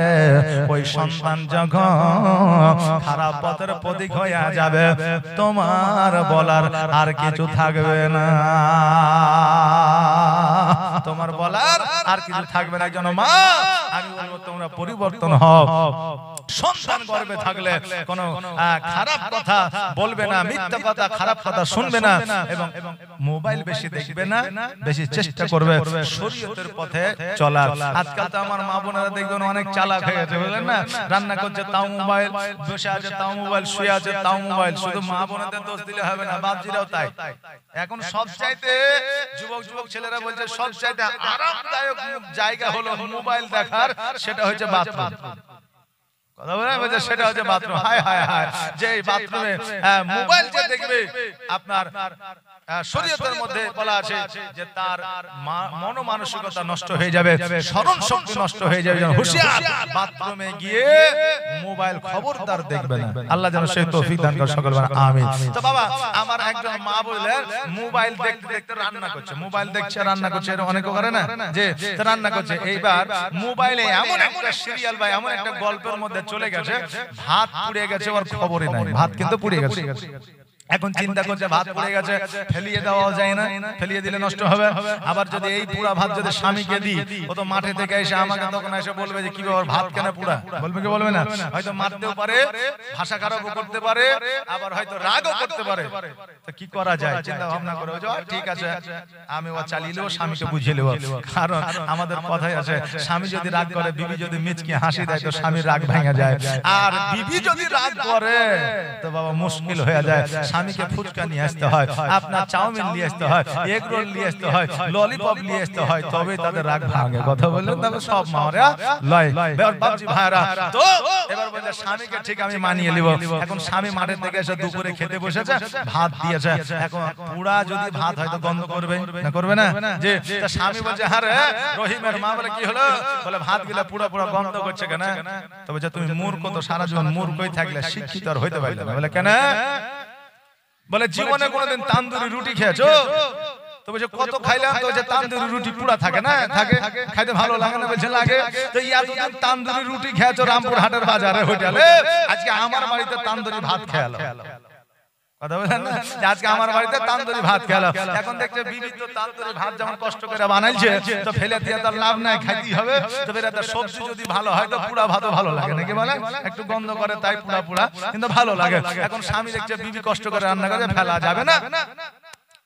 S1: ওই সন্তান যখন খারাপ পথের প্রতীক হয়ে যাবে, তোমার বলার আর কিছু থাকবে না, তোমার বলার আর কিছু থাকবে না। একজন মা আমি বলবো তোমরা পরিবর্তন হও। সন্তান গর্ভে থাকলে কোনো খারাপ কথা বলবে না, মিথ্যা কথা, খারাপ কথা শুনবে না, এবং মোবাইল বেশি দেখবে না, বেশি চেষ্টা করবে শরীয়তের পথে চলার। আজকাল তো আমার মা বোনেরা দেখবেন অনেক চালাক হয়ে গেছে, বুঝলেন না? রান্না করছে তাও মোবাইল, বসে আছে তাও মোবাইল, শুয়ে আছে তাও মোবাইল। শুধু মা বোনেদের দোষ দিলে হবে না, বাপজিরাও তাই। এখন সব চাইতে যুবক যুবক ছেলেরা বলছে সব চাইতে আরামদায়ক জায়গা হলো মোবাইল দেখার, সেটা হচ্ছে বাথরুম। কথা বলে সেটা হচ্ছে বাথরুম। হায় হায় হায়, যে বাথরুমে মোবাইল যে দেখবে আপনার শরীয়তের মধ্যে বলা আছে যে তার মনোমানসিকতা নষ্ট হয়ে যাবে, স্মরণ শক্তি নষ্ট হয়ে যাবে। হুঁশিয়ার, বাথরুমে গিয়ে মোবাইল খবরদার দেখবে না। আল্লাহ যেন সেই তৌফিক দান করে সকল বলেন আমিন। তো বাবা আমার একজন মা বললেন মোবাইল দেখতে দেখতে রান্না করছে, মোবাইল দেখছে রান্না করছে, এর অনেকে করে না যে রান্না করছে। এইবার মোবাইলে এমন একটা সিরিয়াল বা এমন একটা গল্পের মধ্যে চলে গেছে, ভাত পুড়ে গেছে, ওর খবরই নাই, ভাত কিন্তু পুড়ে গেছে। এখন চিন্তা করছে ভাত পড়ে গেছে, ফেলিয়ে দেওয়া যায় না, ফেলিয়ে দিলে নষ্ট হবে। আবার যদি এই পুরা ভাত যদি স্বামীকে দিই, ও তো মাঠে থেকে এসে আমাকে তখন এসে বলবে যে কি ব্যাপার ভাত কেন পুরা, বলবে কি বলবে না? হয়তো মারতেও পারে, ভাষা খারাপও করতে পারে, আবার হয়তো রাগও করতে পারে। তো কি করা যায় চিন্তা ভাবনা করে ঠিক আছে আমি ও চালিয়ে নেবো, স্বামীকে বুঝিয়ে নেবো। কারণ আমাদের কথাই আছে, স্বামী যদি রাগ করে, বিবি যদি মিচকি হাসি দেয় তো স্বামীর রাগ ভেঙে যায়। আর বিবি যদি রাগ করে তো বাবা মুশকিল হয়ে যায়। স্বামীকে ফুচকা নিয়ে আসতে হয়, আপনার চাউমিন নিয়ে আসতে হয়, এগ রোল নিয়ে আসতে হয়, ললিপপ নিয়ে আসতে হয়, তবে তাদের রাগ ভাঙে। কথা বললেন তবে সব মারা লয় বাবজি ভাইরা। তো এবার বলে স্বামীকে ঠিক আমি মানিয়ে নিব। এখন স্বামী মাঠের থেকে এসে দুপুরে খেতে বসেছে, ভাত দিয়েছে। এখন পুরা যদি ভাত হয়তো গন্ধ করবে না, করবে না? যে স্বামী বলছে আরে রহিমের মা বলে কি হলো, বলে ভাত গুলা পুরা পুরা গন্ধ করছে কেন? তো বলছে তুমি মূর্খ, তো সারা জীবন মূর্খই থাকলে শিক্ষিত আর হইতে পারলে না। বলে কেন? বলে জীবনে কোনোদিন তান্দুরি রুটি খেয়েছো? তো বলছে কত খাইলাম, তো বলছে তান্দুরি রুটি পুরা থাকে না, থাকে খাইতে ভালো লাগে না? বলছে লাগে। তো এতদিন তান্দুরি রুটি খেয়েছো রামপুর হাটের বাজারে হোটেলে, আজকে আমার বাড়িতে তান্দুরি ভাত খেয়ালো। কথা বলেন না, আজকে আমার বাড়িতে তান্দুরি ভাত খেলো। এখন দেখছে বিবি তো তান্দুরি ভাত যেমন কষ্ট করে বানাইছে, তো ফেলে দিয়ে তার লাভ নাই, খাইতেই হবে। তো তার সবজি যদি ভালো হয় তো পুরা ভাতও ভালো লাগে নাকি বলে, একটু গন্ধ করে তাই পুরা পুরা, কিন্তু ভালো লাগে। এখন স্বামী দেখছে বিবি কষ্ট করে রান্না করে, ফেলা যাবে না।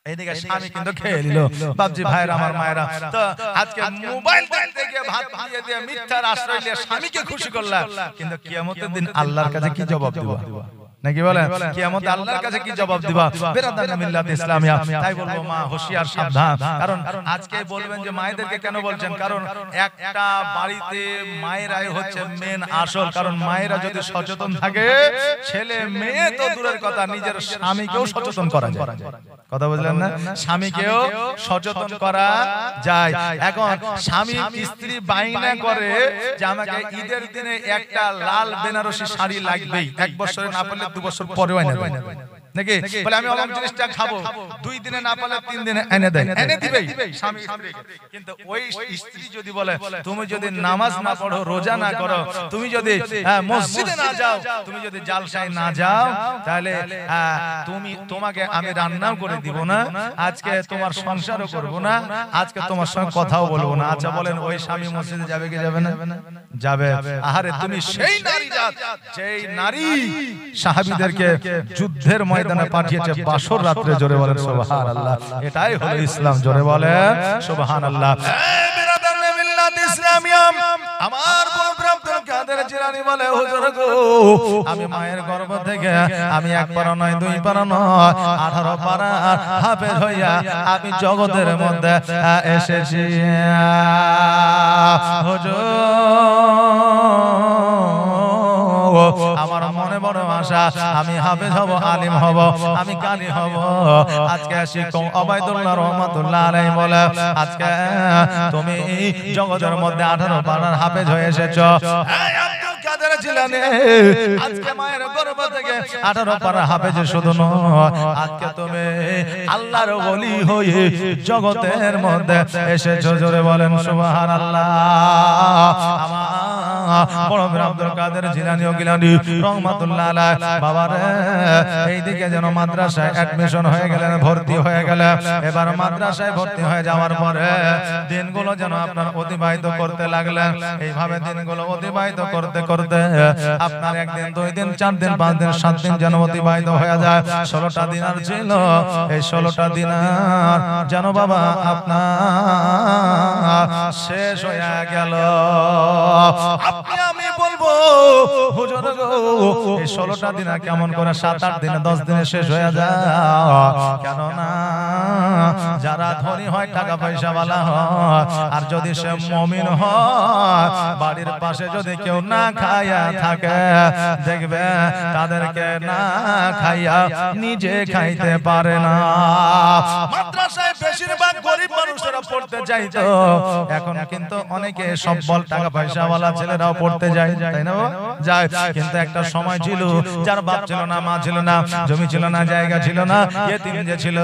S1: এইদিকে স্বামী কিন্তু খেয়ে নিল। বাবজি ভাইরা আমার মায়েরা, তো আজকে মোবাইল দেখতে গিয়ে ভাত দিয়ে দিয়ে মিথ্যার আশ্রয় নিয়ে স্বামীকে খুশি করলাম, কিন্তু কিয়ামতের দিন আল্লাহর কাছে কি জবাব দিব নাকি বলেন? কিয়ামতে আল্লাহর কাছে কি জবাব দিবা? বেরাদার মিল্লাত ইসলামিয়া। তাই বলবো মা হুঁশিয়ার সাবধান। কারণ আজকে বলবেন যে মায়েদেরকে কেন বলছেন, কারণ একটা বাড়িতে মায়েরাই হচ্ছে মেন আসল। কারণ মায়েরা যদি সচেতন থাকে, ছেলে মেয়ে তো দূরের কথা, নিজের স্বামীকেও সচেতন করা যায়। কথা বুঝলেন না? স্বামীকেও সচেতন করা যায়। এখন স্বামী স্ত্রী বাইনা করে যে আমাকে ঈদের দিনে একটা লাল বেনারসি শাড়ি লাগবেই, এক বছরে না পারলে 2 বছর পরেও এনে দেয় নাকি? বলে আমি অমুক জিনিসটা খাবো, 2 দিনে না পারলে 3 দিনে এনে দেয়, এনে দিবেই স্বামী স্ত্রীকে। কিন্তু ওই স্ত্রী যদি বলে তুমি যদি নামাজ না পড়ো, রোজা না করো, তুমি যদি মসজিদে না যাও, তুমি যদি জালসায় না যাও, তাহলে তোমাকে আমি রান্নাও করে দিব না, আজকে তোমার সংসারও করব না, আজকে তোমার সঙ্গে কথাও বলবো না। আচ্ছা বলেন ওই স্বামী মসজিদে যাবে কি যাবে না? যাবে। আহারে তুমি সেই নারী জাত, যেই নারী সাহাবীদেরকে যুদ্ধের ময়দানে পাঠিয়েছে বাসর রাত্রে। জোরে বলেন সুবহানাল্লাহ। এটাই হলো ইসলাম। জোরে বলেন সুবহানাল্লাহ। আমার আব্দুল কাদের জিলানী বলে হুজুর গো, আমি মায়ের গর্ভ থেকে আমি 1 পারা নয় 2 পারা নয় 18 পারা হাফেজ হইয়া আমি জগতের মধ্যে এসেছি হুজুর। আমার মনে বড় আশা, আমি হাফেজ হব, আলিম হব, আমি কারি হব। আজকে শিক্ষক ওবায়দুল্লাহ রহমাতুল্লাহ আলাইহি বলে আজকে তুমি জগতের মধ্যে 18 পারার হাফেজ হয়ে এসেছো। আব্দুল কাদের জিলানী আজকে মায়ের গর্ভ থেকে 18 পারা হাফেজ শুধু নয়, আজকে তুমি আল্লাহর ওলি হয়ে জগতের মধ্যে এসেছো। জোরে বলেন সুবহানাল্লাহ। আমার বড় আব্দুল কাদের জিলানী ও গিলানী রহমাতুল্লাহ আলাইহি বাবারে এইদিকে যেন মাদ্রাসায় অ্যাডমিশন হয়ে গেলেন, ভর্তি হয়ে গেলেন। এবার মাদ্রাসায় ভর্তি হয়ে যাওয়ার পরে দিনগুলো যেন আপনার অতিবাহিত করতে লাগলেন। এইভাবে দিনগুলো অতিবাহিত করতে করতে আপনার 1 দিন 2 দিন 4 দিন 5 দিন 7 দিন যেন অতিবাহিত হয়ে যায়। 16টা দিন আর ছিল, এই 16টা দিন যেন বাবা আপনার শেষ হয়ে গেল। আমি বলবো হুজুর গো, এই 16টা দিন কেমন করে 7-8 দিনে 10 দিনে শেষ হয়ে যায়? কেন না যারা ধনী হয়, টাকা পয়সা वाला হয়, আর যদি সে মুমিন হয়, বাড়ির পাশে যদি কেউ না খায়া থাকে, দেখবে তাদেরকে না খাইয়া নিজে খাইতে পারে না। মাদ্রাসায় বেশিরভাগ গরিব মানুষেরা পড়তে যাইতো, এখন কিন্তু অনেকে সম্বল টাকা পয়সা वाला ছেলেরাও পড়তে যায়, তাই না? যায়। কিন্তু একটা সময় ছিল যার বাপ ছিল না, মা ছিল না, জমি ছিল না, জায়গা ছিল না, ইয়েতিম যে ছিল,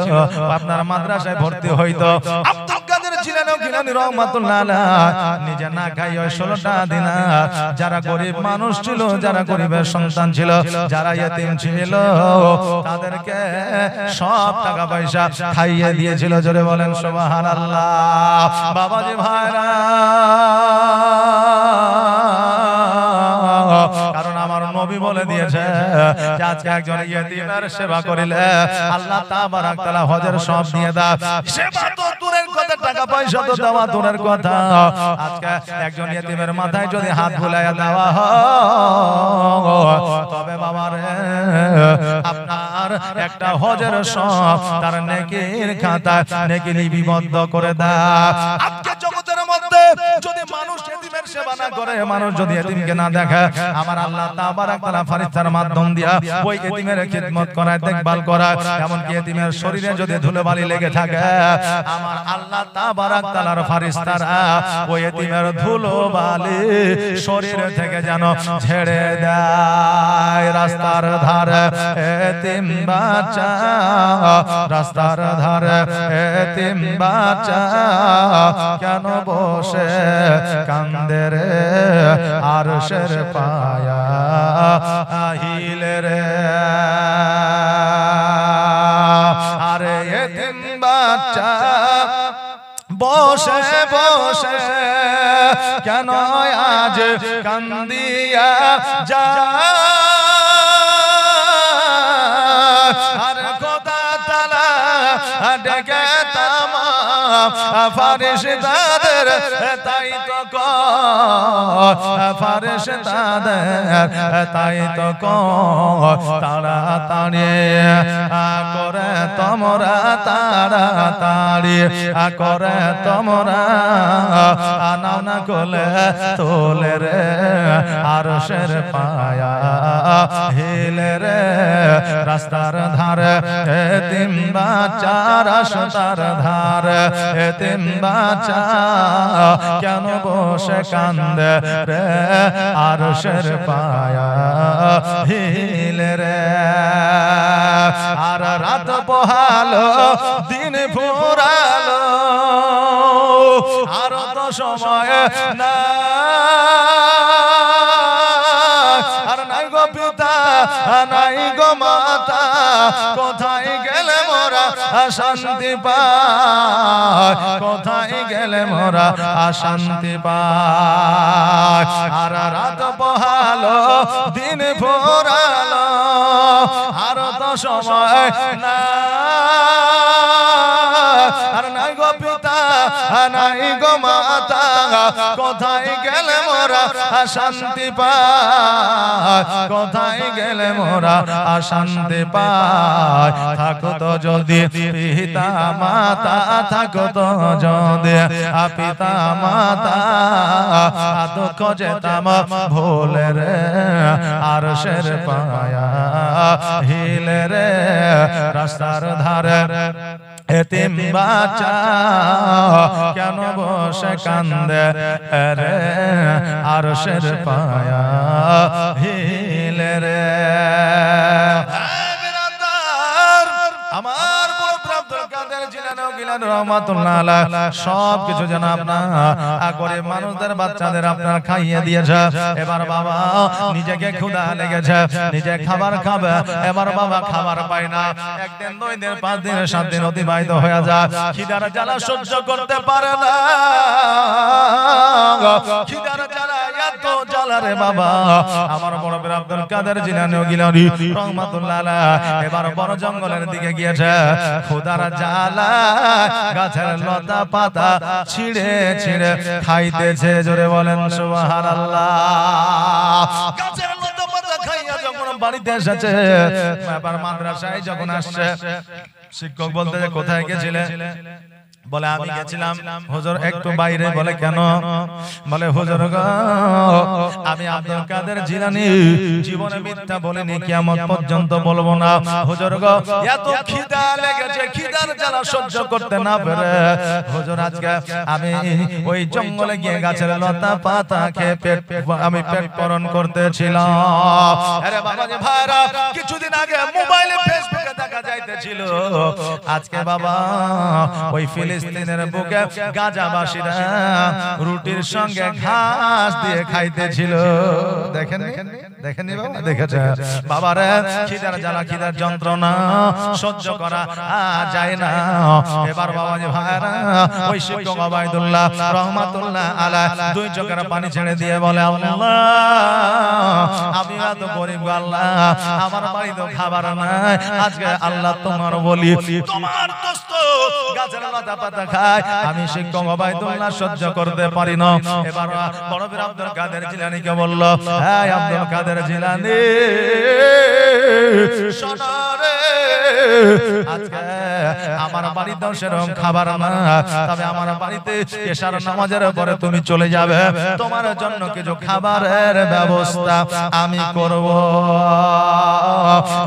S1: আপনার মাদ্রাসায় ভর্তি হইতো। আব্দুল কাদের জিলানী জিলানী গিলানী রাহমাতুল্লাহ আলাইহি নিজে না খাই ওই 16টা দিনা যারা গরিব মানুষ ছিল, যারা গরিবের সন্তান ছিল, যারা ইতিম ছিল, তাদেরকে সব টাকা পয়সা খাইয়ে দিয়েছিল। জোরে বলেন সুবহানাল্লাহ। বাবাজি ভাইরা, কারণ আমার নবী বলে দিয়েছে যে আজকে একজন ইতিমের সেবা করিলে আল্লাহ তাবারাক তাআলা হজের সব দিয়ে দেয়। সেবা তো দূরের কথা, টাকা পয়সা তো দেওয়া দূরের কথা, আজকে একজন ইতিমের মাথায় যদি হাত বুলাইয়া দেওয়া হয় তবে বাবারে আপনার একটা হজের সব তার নেকির খাতায় নেকি লিপিবদ্ধ করে দেয়। আজকে জগতের মধ্যে যদি মানুষ ইতিমের সেবা না করে, মানুষ যদি ইতিমকে না দেখে, আমার আল্লাহ তাবারাক তাআলা ফেরেশতার মাধ্যম দিয়া ওই ইতিমের খিদমত করায়, দেখভাল করায়। এমন কি ইতিমের শরীরে যদি ধুলোবালি লেগে থাকে, আমার আল্লাহ তাবারাক তাআলার ফেরেশতারা ওই ইতিমের ধুলোবালি শরীর থেকে যেন ঝেড়ে দেয়। রাস্তার ধারে ইতিম বাচ্চা, রাস্তার ধারে ইতিম বাচ্চা কেন বসে কান্দে রে আরশের পায়া আহিলে রে। আরে ইতিম বাচ্চা বসে বসে কেন আজ কান্দিয়া যা, আর খোদা তাআলা ডেকে তামাম ফেরেশতাদের তাই তো কর, ফেরেশতাদের তাই তো কর তাড়াতাড়ি করে তোমরা, তাড়াতাড়ি করে তোমরা নাও না কোলে তোলে রে আরশের পায়া হিলে রে। রাস্তার ধারে ইতিম বাচ্চা, রাস্তার ধারে ইতিম বাচ্চা কেন বসে কান্দে রে আরশের পায়া হিলে রে। আর রাত পোহালো দিন ফুরালো, আর তো সময় না, আর নাই গো পিতা নাই গো মাতা, কোথায় গেলে মোরা শান্তি পাই, কোথায় গেলে মোরা শান্তি পাই। আর রাত পোহালো দিন ফুরালো, আর তো সময় না, আর নাই গো পিতা নাই গো মাতা, কোথায় গেলে মোরা শান্তি পাই, কোথায় গেলে মোরা শান্তি পাই। থাকতো যদি পিতা মাতা, থাকতো যদি পিতা মাতা, দুঃখ যেতাম ভুলে রে আরশের পায়া হিলে রে। রাস্তার ধারে ইতিম বাচ্চা কেন বসে কান্দে রে আরশের পায়া হিলে রে। আমার আব্দুল কাদের জিলানী গিলানী রাহমাতুল্লাহ আলাইহি সব কিছু যেন আপনার গরিব মানুষদের বাচ্চাদের আপনার খাইয়ে দিয়েছে। এবার বাবা নিজেকে ক্ষুধা লেগেছে, নিজে খাবার খাবে, এবার বাবা খাবার পায় না। একদিন, 2 দিন, 5 দিন, 7 দিন অতিবাহিত হয়ে যায়, খিদার জ্বালা সহ্য করতে পারে না। খিদার জ্বালা এত জ্বালা রে বাবা, আমার বড় পীর আব্দুল কাদের জিলানী গিলানী রাহমাতুল্লাহ আলাইহি এবার বড় জঙ্গলের দিকে গিয়েছে। ক্ষুধার জ্বালা গাছের লতা পাতা ছিঁড়ে ছিঁড়ে খাইতেছে। জোরে বলেন সুবহানাল্লাহ। গাছের লতা পাতা খাইয়া যখন বাড়িতে এসেছে, এবার মাদ্রাসায় যখন আসছে, শিক্ষক বলতে যে কোথায় গেছিলে? বলে আমি গেছিলাম হুজুর একটু বাইরে। বলে কেন? বলে হুজুর গো আমি আব্দুল কাদের জিলানী জীবনে মিথ্যা বলিনি, কিয়ামত পর্যন্ত বলবো না। হুজুর গো এত খিদা লেগেছে, খিদার জ্বালা সহ্য করতে না পেরে হুজুর আজকে আমি ওই জঙ্গলে গিয়ে গাছের লতা পাতা খেয়ে আমি পেট পূরণ করতেছিলাম। আরে বাবা জি ভাইরা, কিছুদিন আগে মোবাইলে ফেসবুকে দেখা দেখা যাইতেছিল আজকে বাবা ওই ফিলিস্তিনের বুকে গাজাবাসীরা রুটির সঙ্গে ঘাস দিয়ে খাইতেছিল। দেখেন দেখেনি বাবা? দেখেছে বাবারে খিদার জ্বালা খিদার যন্ত্রণা সহ্য করা যায় না। এবার বাবাজি ভাইরা ওই শিক্ষক ওবায়দুল্লাহ রহমাতুল্লাহ আলাইহি দুই চোখের পানি ছেড়ে দিয়ে বলে আল্লাহ আমি এত গরিব আল্লাহ, আমার বাড়িতে খাবার নাই, আজকে আল্লাহ তোমার বলি তোমার দোস্ত গাছের লতা পাতা খায়, আমি শিক্ষক ওবায়দুল্লাহ সহ্য করতে পারি না। এবার বড় পীর আব্দুল কাদের জিলানীকে বলল, হ্যাঁ আব্দুল কাদের জিলানী শোনো রে, আজকে আমার বাড়িতে সেরকম খাবার না, তবে আমার বাড়িতে এশার নামাজের পরে তুমি চলে যাবে, তোমার জন্য কিছু খাবারের ব্যবস্থা আমি করব।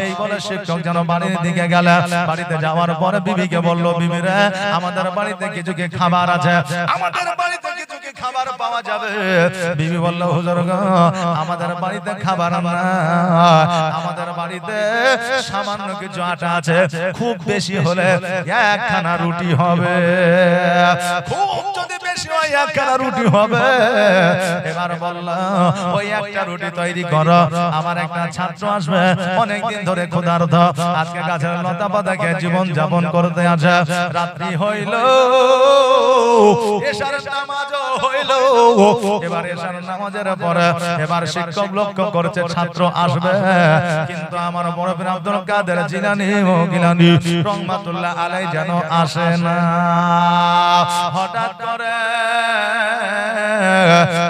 S1: এই বলে শিক্ষক যেন বাড়ির দিকে গেল। বাড়িতে যাওয়ার পরে বিবিকে বলল, বিবি রে আমাদের বাড়িতে কিছু কি খাবার আছে, আমাদের বাড়িতে কিছু কি খাবার পাওয়া যাবে? বিবি বলল, হুজুর গো আমাদের বাড়িতে খাবার না, আমাদের বাড়িতে সামান্য কিছু আটা আছে, খুব বেশি হলে একখানা রুটি হবে, খুব যদি বেশি হয় একখানা রুটি হবে। এবার বললাম ওই একটা রুটি তৈরি করো, আমার একটা ছাত্র আসবে অনেকদিন ধরে ক্ষুধার্ত, আজকে গাছের লতা পাতা খেয়ে জীবন যাপন করতে আসে, রাত্রি হইল এশার নামাজ হইল, এবার এশার নামাজের পরে এবার শিক্ষক লক্ষ্য করছে ছাত্র আসবে, কিন্তু আমার বড় পীর আব্দুল কাদের জিলানী গিলানী রহমাতুল্লাহ আলাইহি যেন আসে না। হঠাৎ করে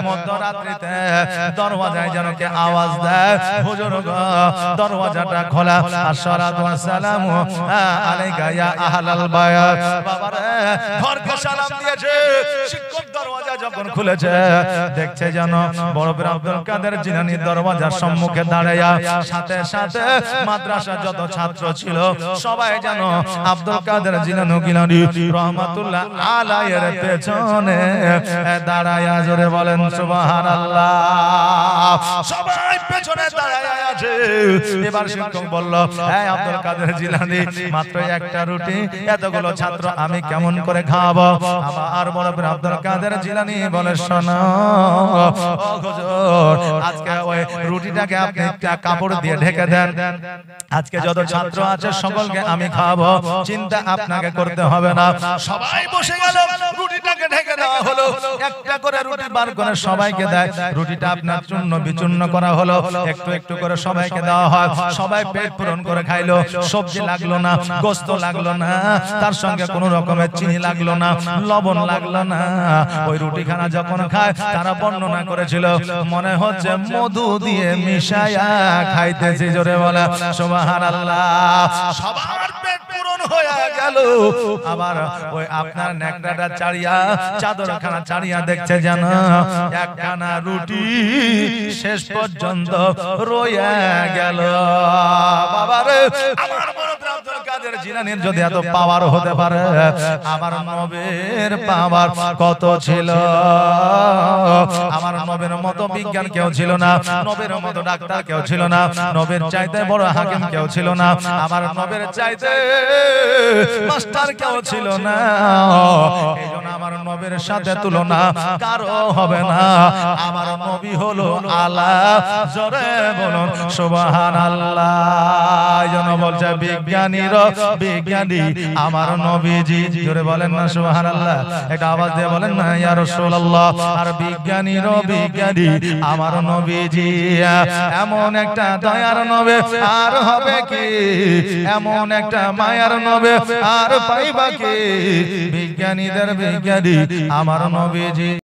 S1: মধ্যরাত্রিতে দরওয়াজায় যেন কে আওয়াজ দেয়, হুজুর গো দরওয়াজাটা খোলা, আসসালাতু ওয়াসসালামু আলাইকা ইয়া আহলাল বায়াত। বাবারে ঘরকে সালাম দিয়েছে, শিক্ষক দরওয়াজা যখন খুলেছে দেখছে যেন বড় পীর আব্দুল কাদের জিলানী দরওয়াজার সম্মুখে দাঁড়ায়া, সাথে সাথে মাদ্রাসা যত ছাত্র ছিল সবাই যেন আব্দুল কাদের জিলানী গিলানী রহমাতুল্লাহ আলাইহির পেছনে দাঁড়ায়া, জোরে বলেন সুবহানাল্লাহ, সবাই পেছনে দাঁড়ায়া আছে। এবার শিক্ষক বলল, হ্যাঁ আব্দুল কাদের জিলানী মাত্র একটা রুটি এতগুলো ছাত্র আমি কেমন করে খাওয়াবো? আবার বড় পীর আব্দুল কাদের জিলানী বলে, শোনো ও হুজুর আজকে ওই রুটিটাকে আপনি কাপড় দিয়ে ঢেকে দেন, আজকে যত ছাত্র আছে সকলকে আমি খাওয়াবো, চিন্তা আপনাকে করতে হবে না। সবাই বসে গেল, রুটিটাকে ঢেকে দেওয়া হলো, একটা করে রুটি বার করে সবাইকে দেয়, রুটিটা আপনার চূর্ণ বিচূর্ণ করা হলো, একটু একটু করে সবাইকে দেওয়া হয়, সবাই পেট পূরণ করে খাইলো, সবজি লাগলো না, গোস্ত লাগলো না, তার সঙ্গে কোনো রকমের চিনি লাগলো না, লবণ লাগলো না। ওই রুটিখানা যখন খায় তারা বর্ণনা করেছিল মনে হচ্ছে মধু দিয়ে মিশায়া খাইতেছি, জোরে বলা সুবহানাল্লাহ। সবার পেট পূরণ হয়ে গেল। আবার ওই আপনার নেকড়াটা চাড়িয়া চাদরখানা চাড়িয়া দেখছে যেন একখানা রুটি শেষ পর্যন্ত রয়ে গেল। বাবারে আমার বড় পীর আব্দুল কাদের জিলানীর যদি এত পাওয়ার হতে পারে, আমার নবীর পাওয়ার কত ছিল? আমার নবীর মতো বিজ্ঞান কেউ ছিল না, নবীর মতো ডাক্তার কেউ ছিল না, নবীর চাইতে বড় হাকিম কেউ ছিল না, আমার নবীর চাইতে মাস্টার কেউ ছিল না। এইজন্য আমার নবীর সাথে তুলনা কারো হবে না। আমার নবী হলো আলা, জোরে বলুন সুবহানাল্লাহ। এইজন্য বলছে বিজ্ঞানীর বিজ্ঞানী আমার নবীজি, জোরে বলেন না সুবহানাল্লাহ, একটা আওয়াজ দিয়ে বলেন না ইয়া রাসূলুল্লাহ। আর বিজ্ঞানীর বিজ্ঞানী আমার নবীজি, এমন একটা দয়ার নবী আর হবে কি, এমন একটা মায়ার নবী আর পাইবা কি, বিজ্ঞানীদের বিজ্ঞানী আমার নবীজি।